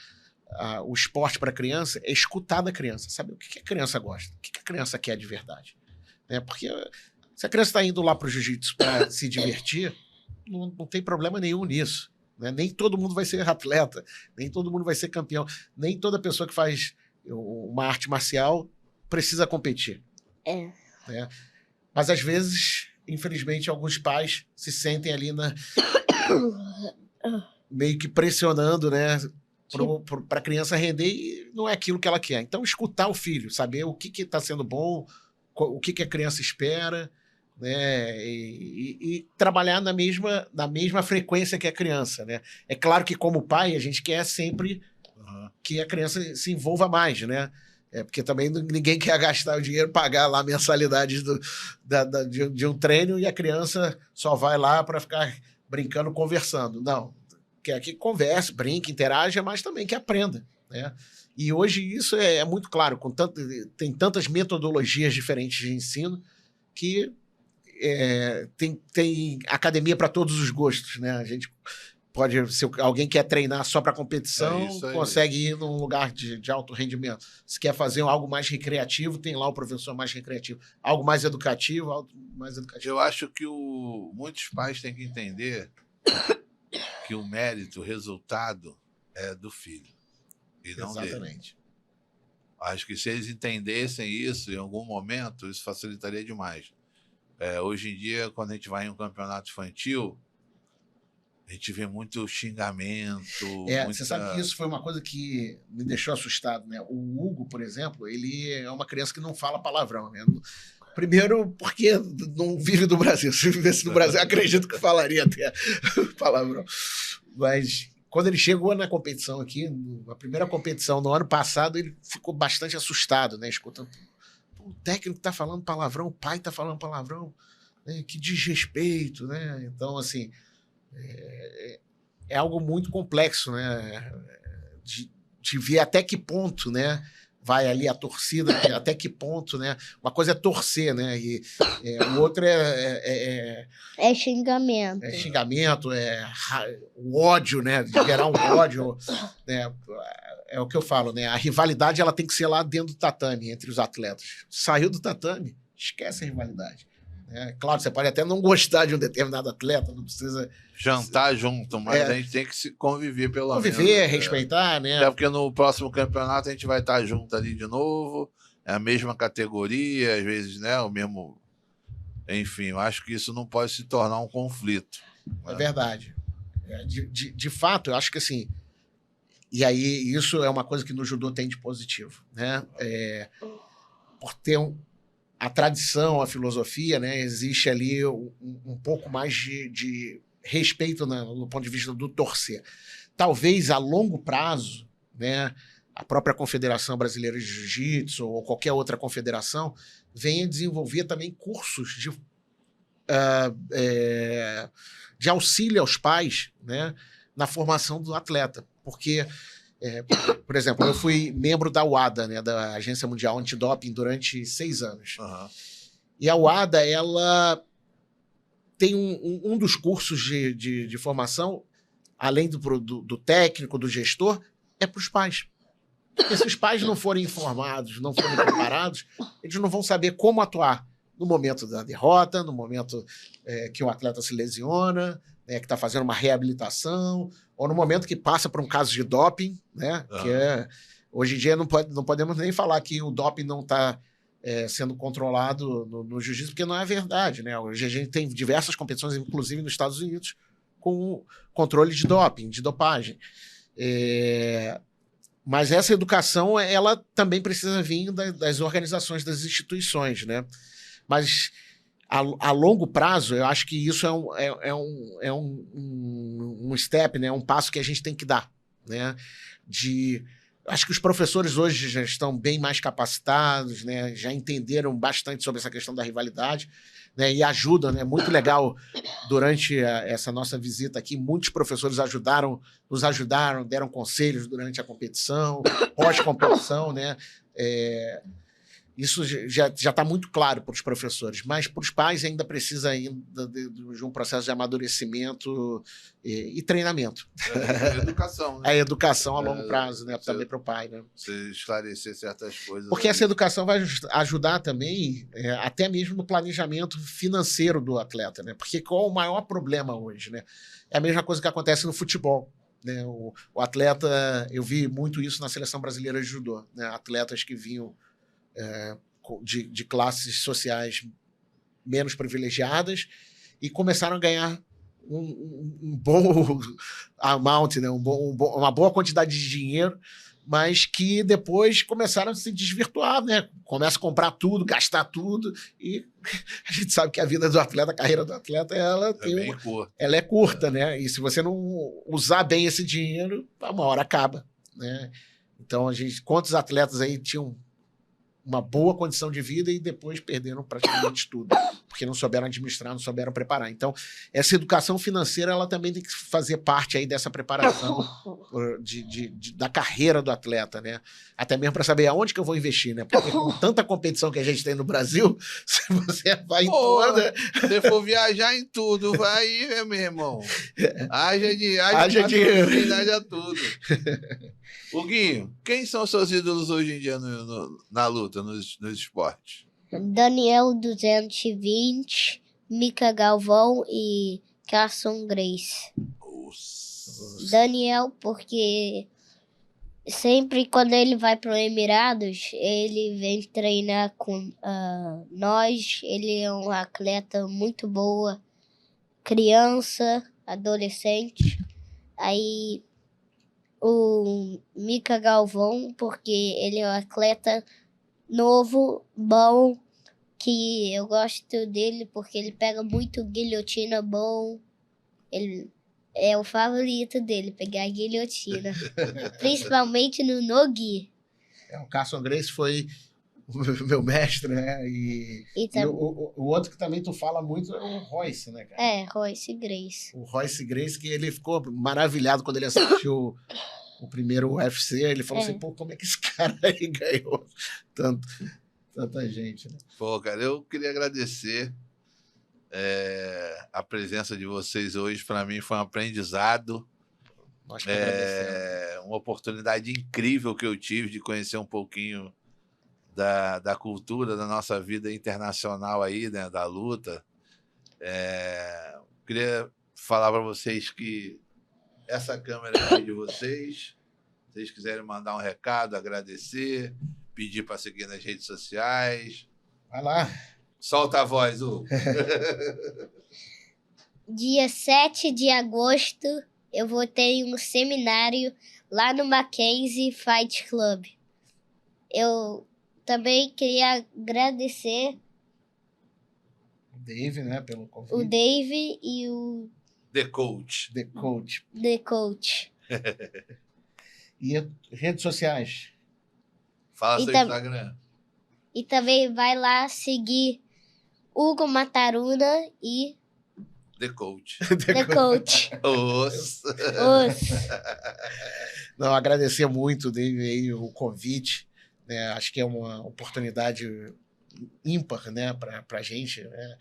o esporte para a criança, é escutar da criança, saber o que a criança gosta, o que a criança quer de verdade. Porque se a criança está indo lá para o jiu-jitsu para se divertir, não tem problema nenhum nisso. Né? Nem todo mundo vai ser atleta, nem todo mundo vai ser campeão, nem toda pessoa que faz uma arte marcial precisa competir. Né? Mas, às vezes, infelizmente, alguns pais se sentem ali meio que pressionando, né, para a criança render, e não é aquilo que ela quer. Então, escutar o filho, saber o que está sendo bom, o que a criança espera, né, e trabalhar na mesma frequência que a criança, né? É claro que, como pai, a gente quer sempre que a criança se envolva mais, né? Porque também ninguém quer gastar o dinheiro, pagar lá a mensalidade de um treino, e a criança só vai lá para ficar brincando, conversando. Não, quer que converse, brinque, interaja, mas também que aprenda, né? E hoje isso é muito claro, tem tantas metodologias diferentes de ensino que tem academia para todos os gostos, né? A gente pode, se alguém quer treinar só para competição, consegue ir num lugar de alto rendimento. Se quer fazer algo mais recreativo, tem lá o professor mais recreativo. Algo mais educativo, Eu acho que muitos pais têm que entender que o mérito, o resultado é do filho e não dele. Exatamente. Acho que se eles entendessem isso em algum momento, isso facilitaria demais. Hoje em dia, quando a gente vai em um campeonato infantil, a gente vê muito xingamento. Você sabe que isso foi uma coisa que me deixou assustado, né? O Hugo, por exemplo, ele é uma criança que não fala palavrão, né? Primeiro, porque não vive do Brasil. Se vivesse no Brasil, acredito que falaria até palavrão. Mas quando ele chegou na competição aqui, na primeira competição no ano passado, ele ficou bastante assustado, né? Escutando, o técnico tá falando palavrão, o pai tá falando palavrão, né? Que desrespeito, né? Então, assim, é algo muito complexo, né? De ver até que ponto, né, vai ali a torcida, até que ponto, né? Uma coisa é torcer, né? E o outro é xingamento. É xingamento, o ódio, né? De gerar um ódio, né? É o que eu falo, né? A rivalidade, ela tem que ser lá dentro do tatame, entre os atletas. Saiu do tatame, esquece a rivalidade. Claro, você pode até não gostar de um determinado atleta, não precisa jantar junto, mas a gente tem que se conviver pelo menos. Conviver, respeitar, né? Até porque no próximo campeonato a gente vai estar junto ali de novo, é a mesma categoria, às vezes, né? Enfim, eu acho que isso não pode se tornar um conflito. É verdade. De fato, eu acho que assim. E aí, isso é uma coisa que no judô tem de positivo, né? Por ter a tradição, a filosofia, né? Existe ali um pouco mais de respeito no ponto de vista do torcer. Talvez a longo prazo, né? A própria Confederação Brasileira de Jiu-Jitsu ou qualquer outra confederação venha desenvolver também cursos de auxílio aos pais, né, na formação do atleta. Porque, por exemplo, eu fui membro da UADA, né, da Agência Mundial Antidoping, durante 6 anos. Uhum. E a UADA, ela tem um dos cursos de formação, além do técnico, do gestor, é para os pais. Porque se os pais não forem informados, não forem preparados, eles não vão saber como atuar no momento da derrota, no momento que o atleta se lesiona, né, que está fazendo uma reabilitação, ou no momento que passa por um caso de doping, né, que hoje em dia não podemos nem falar que o doping não está sendo controlado no jiu-jitsu, porque não é verdade. Né? Hoje a gente tem diversas competições, inclusive nos Estados Unidos, com controle de doping, de dopagem. Mas essa educação, ela também precisa vir das organizações, das instituições, né? Mas a longo prazo, eu acho que isso é um step, né? Um passo que a gente tem que dar, né? Acho que os professores hoje já estão bem mais capacitados, né? Já entenderam bastante sobre essa questão da rivalidade, né? E ajudam, né? Muito legal, durante essa nossa visita aqui, muitos professores nos ajudaram, deram conselhos durante a competição, pós-competição, né? Isso já está muito claro para os professores, mas para os pais ainda precisa de um processo de amadurecimento e treinamento. A educação, né? A educação a longo prazo, né? Também para o pai, né? Você esclarecer certas coisas. Porque essa educação vai ajudar também, até mesmo no planejamento financeiro do atleta, né? Porque qual o maior problema hoje, né? É a mesma coisa que acontece no futebol. Né? O atleta, eu vi muito isso na Seleção Brasileira de Judô, né? Atletas que vinham de classes sociais menos privilegiadas e começaram a ganhar um bom amount, né? Uma boa quantidade de dinheiro, mas que depois começaram a se desvirtuar, né? Começa a comprar tudo, gastar tudo, e a gente sabe que a vida do atleta, a carreira do atleta, ela é curta, né? E se você não usar bem esse dinheiro, uma hora acaba, né? Então, quantos atletas aí tinham uma boa condição de vida e depois perderam praticamente tudo, porque não souberam administrar, não souberam preparar. Então, essa educação financeira, ela também tem que fazer parte aí dessa preparação da carreira do atleta, né? Até mesmo para saber aonde que eu vou investir, né? Porque com tanta competição que a gente tem no Brasil, se você vai em toda... Se for viajar em tudo, vai, meu irmão. Haja dinheiro. Haja tudo. Huguinho, quem são seus ídolos hoje em dia na luta, nos esportes? Daniel 220, Mika Galvão e Carson Grace. Nossa. Daniel, porque sempre quando ele vai para os Emirados, ele vem treinar com nós. Ele é um atleta muito boa, criança, adolescente. Aí o Mika Galvão, porque ele é um atleta novo, bom, que eu gosto dele porque ele pega muito guilhotina bom. Ele é o favorito dele, pegar a guilhotina. Principalmente no no-gi. O Carson Grace foi o meu mestre, né? E o outro que também tu fala muito é o Royce, né, cara? Royce Grace. O Royce Grace, que ele ficou maravilhado quando ele assistiu o primeiro UFC. Ele falou assim, pô, como é que esse cara aí ganhou tanta gente, né? Pô, cara, eu queria agradecer a presença de vocês hoje. Para mim foi um aprendizado. Nós que agradecemos. Uma oportunidade incrível que eu tive de conhecer um pouquinho da cultura da nossa vida internacional aí, né, da luta. Queria falar para vocês que essa câmera é de vocês. Se vocês quiserem mandar um recado, agradecer, pedir para seguir nas redes sociais. Vai lá. Solta a voz, Hugo. Dia 7 de agosto, eu vou ter um seminário lá no Mackenzie Fight Club. Eu também queria agradecer O Dave, né, pelo o convite. Dave e o The Coach. The Coach. The Coach. E redes sociais. Fala seu Então- Instagram. E também vai lá seguir Hugo Mataruna e The Coach. The Coach. Os. Não, agradecer muito, Dave, aí, o convite. Né? Acho que é uma oportunidade ímpar, né, para a gente. Né?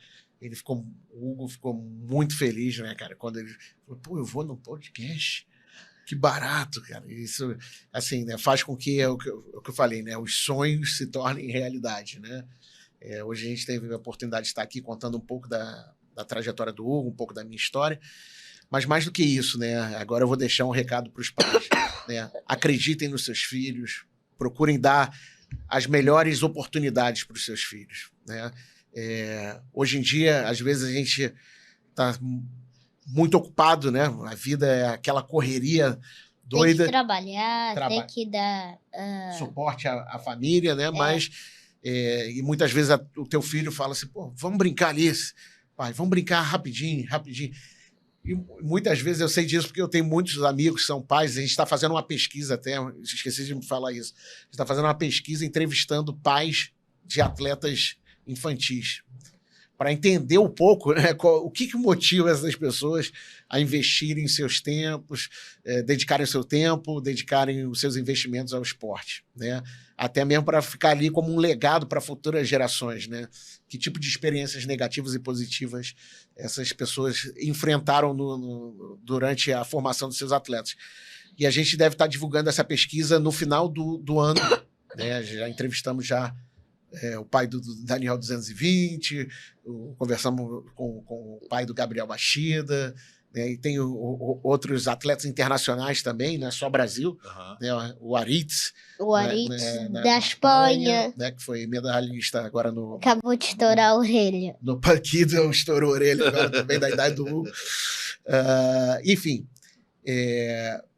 O Hugo ficou muito feliz, né, cara, quando ele falou, pô, eu vou no podcast. Que barato, cara. Isso, assim, né, faz com que, o que eu falei, né, os sonhos se tornem realidade, né? Hoje a gente teve a oportunidade de estar aqui contando um pouco da trajetória do Hugo, um pouco da minha história, mas mais do que isso, né, agora eu vou deixar um recado para os pais, né? Acreditem nos seus filhos, procurem dar as melhores oportunidades para os seus filhos, né? Hoje em dia, às vezes a gente está muito ocupado, né? A vida é aquela correria Tem doida, que trabalhar, tem que dar... suporte à família, né? Mas e muitas vezes o teu filho fala assim, pô, vamos brincar ali, pai, vamos brincar rapidinho. E muitas vezes eu sei disso porque eu tenho muitos amigos que são pais, a gente está fazendo uma pesquisa até, esqueci de me falar isso, a gente está fazendo uma pesquisa entrevistando pais de atletas infantis, para entender um pouco, né, o que motiva essas pessoas a investirem seus tempos, dedicarem o seu tempo, dedicarem os seus investimentos ao esporte, né? Até mesmo para ficar ali como um legado para futuras gerações, né? Que tipo de experiências negativas e positivas essas pessoas enfrentaram durante a formação dos seus atletas. E a gente deve estar divulgando essa pesquisa no final do ano, né? Já entrevistamos o pai do Daniel 220, conversamos com o pai do Gabriel Bachida, né, e tem outros atletas internacionais também, não é só Brasil, né, o Aritz. O Aritz né, da Espanha. Né, que foi medalhista agora Acabou de estourar a orelha. no Parquido, estourou a orelha agora também da idade do Hugo. Enfim,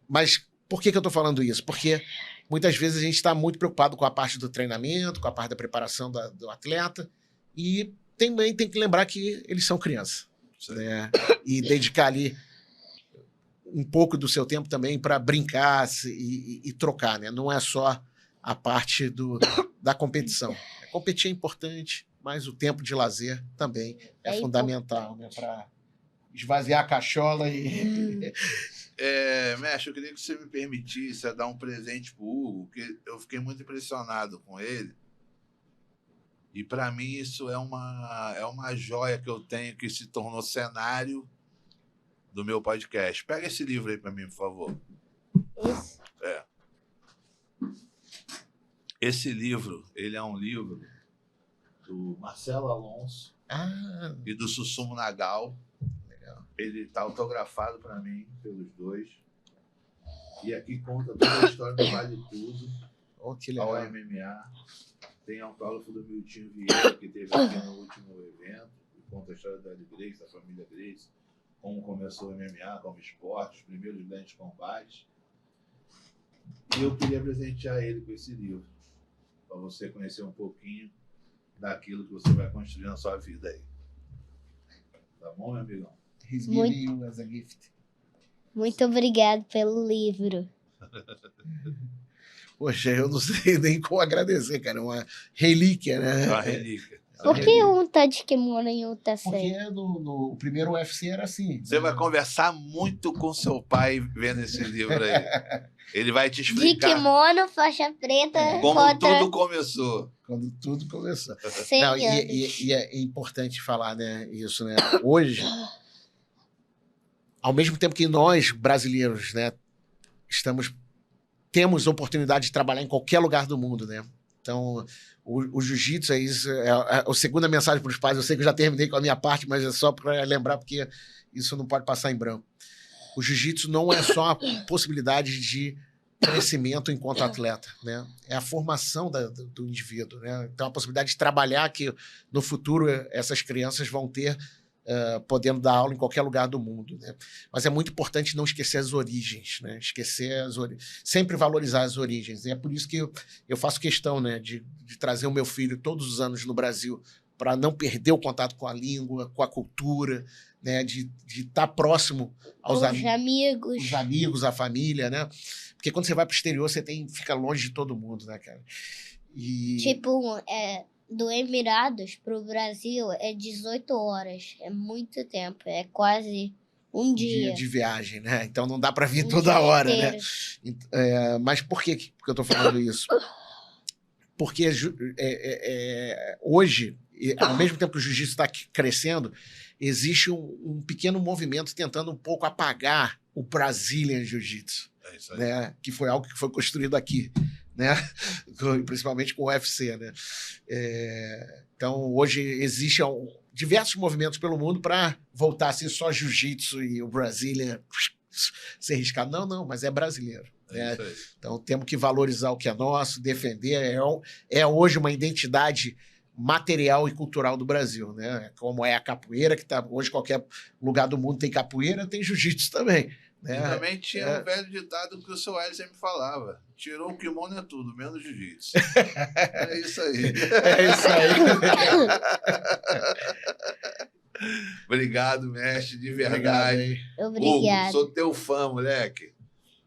mas por que eu estou falando isso? Porque muitas vezes a gente está muito preocupado com a parte do treinamento, com a parte da preparação do atleta, e também tem que lembrar que eles são crianças, né? E dedicar ali um pouco do seu tempo também para brincar e trocar, né? Não é só a parte da competição. Competir é importante, mas o tempo de lazer também é fundamental, né? Para esvaziar a cachola e... Mestre, eu queria que você me permitisse dar um presente pro Hugo, porque eu fiquei muito impressionado com ele. E para mim isso é uma joia que eu tenho que se tornou cenário do meu podcast. Pega esse livro aí para mim, por favor. Isso. Esse livro, ele é um livro do Marcelo Alonso e do Susumu Nagal. Ele está autografado para mim, pelos dois. E aqui conta toda a história do Vale Tudo, ao MMA. Tem autógrafo do Miltinho Vieira, que teve aqui no último evento. E conta a história da Grace, da família Grace. Como começou o MMA como esporte, os primeiros grandes combates. E eu queria presentear ele com esse livro. Para você conhecer um pouquinho daquilo que você vai construir na sua vida aí. Tá bom, meu amigão? He's giving you as a gift. Muito obrigado pelo livro. Poxa, eu não sei nem como agradecer, cara. É uma relíquia, né? Uma relíquia. Por que um tá de kimono e um tá sem? Porque o primeiro UFC era assim. Você vai conversar muito com seu pai vendo esse livro aí. Ele vai te De explicar kimono, faixa preta, como contra tudo começou. Quando tudo começou. 100 Não, anos. e é importante falar, né, isso, né? Hoje, ao mesmo tempo que nós, brasileiros, né, temos oportunidade de trabalhar em qualquer lugar do mundo, né? Então, o jiu-jitsu é a segunda mensagem para os pais. Eu sei que eu já terminei com a minha parte, mas é só para lembrar, porque isso não pode passar em branco. O jiu-jitsu não é só a possibilidade de crescimento enquanto atleta, né? É a formação do indivíduo, né? Então, a possibilidade de trabalhar que no futuro essas crianças vão ter podendo dar aula em qualquer lugar do mundo, né? Mas é muito importante não esquecer as origens, né? Sempre valorizar as origens. E é por isso que eu faço questão, né, de trazer o meu filho todos os anos no Brasil para não perder o contato com a língua, com a cultura, né? De estar próximo aos amigos. Os amigos, a família, né? Porque quando você vai para o exterior, você fica longe de todo mundo, né, cara? Tipo, do Emirados para o Brasil é 18 horas. É muito tempo. É quase um dia de viagem, né? Então não dá para vir toda hora, inteiro, né? Mas por que eu estou falando isso? Porque hoje, ao mesmo tempo que o jiu-jitsu está crescendo, existe um pequeno movimento tentando um pouco apagar o Brazilian Jiu-Jitsu, né? Que foi algo que foi construído aqui, né? Principalmente com o UFC, né? Então, hoje existem diversos movimentos pelo mundo para voltar assim, só jiu-jitsu e o Brazilian ser riscado. Não, mas é brasileiro. Né? Então, temos que valorizar o que é nosso, defender. É hoje uma identidade material e cultural do Brasil, né? Como é a capoeira, que hoje qualquer lugar do mundo tem capoeira, tem jiu-jitsu também. E também tinha um velho ditado que o seu Hélio sempre falava: tirou o kimono é tudo, menos jiu-jitsu. É isso aí. É isso aí. Obrigado, mestre, de verdade. Obrigado. Hugo, sou teu fã, moleque.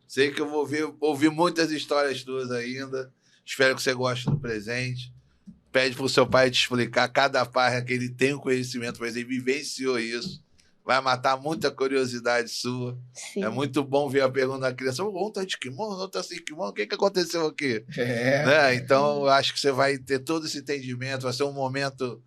Sei que eu vou ouvir muitas histórias tuas ainda. Espero que você goste do presente. Pede pro seu pai te explicar cada parte que ele tem o conhecimento, mas ele vivenciou isso. Vai matar muita curiosidade sua. Sim. É muito bom ver a pergunta da criança: um tá de kimono, outro tá sem kimono, o que aconteceu aqui? Né? Então, eu acho que você vai ter todo esse entendimento, vai ser um momento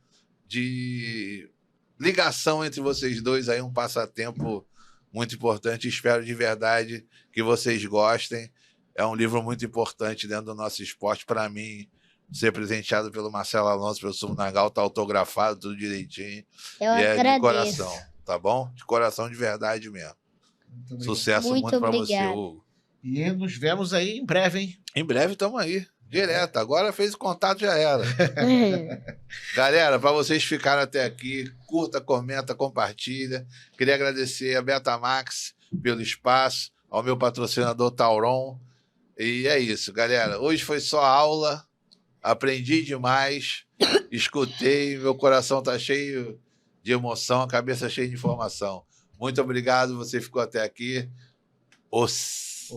de ligação entre vocês dois, aí um passatempo muito importante. Espero de verdade que vocês gostem. É um livro muito importante dentro do nosso esporte. Para mim, ser presenteado pelo Marcelo Alonso, pelo Subnagal, tá autografado, tudo direitinho. Eu e agradeço. É de coração, tá bom? De coração, de verdade mesmo. Sucesso muito para você, Hugo. E nos vemos aí em breve, hein? Em breve estamos aí, direto. Agora fez o contato, já era. Galera, para vocês ficarem até aqui, curta, comenta, compartilha. Queria agradecer a Betamax pelo espaço, ao meu patrocinador Tauron. E é isso, galera. Hoje foi só aula, aprendi demais, escutei, meu coração está cheio de emoção, a cabeça cheia de informação. Muito obrigado, você ficou até aqui. Os.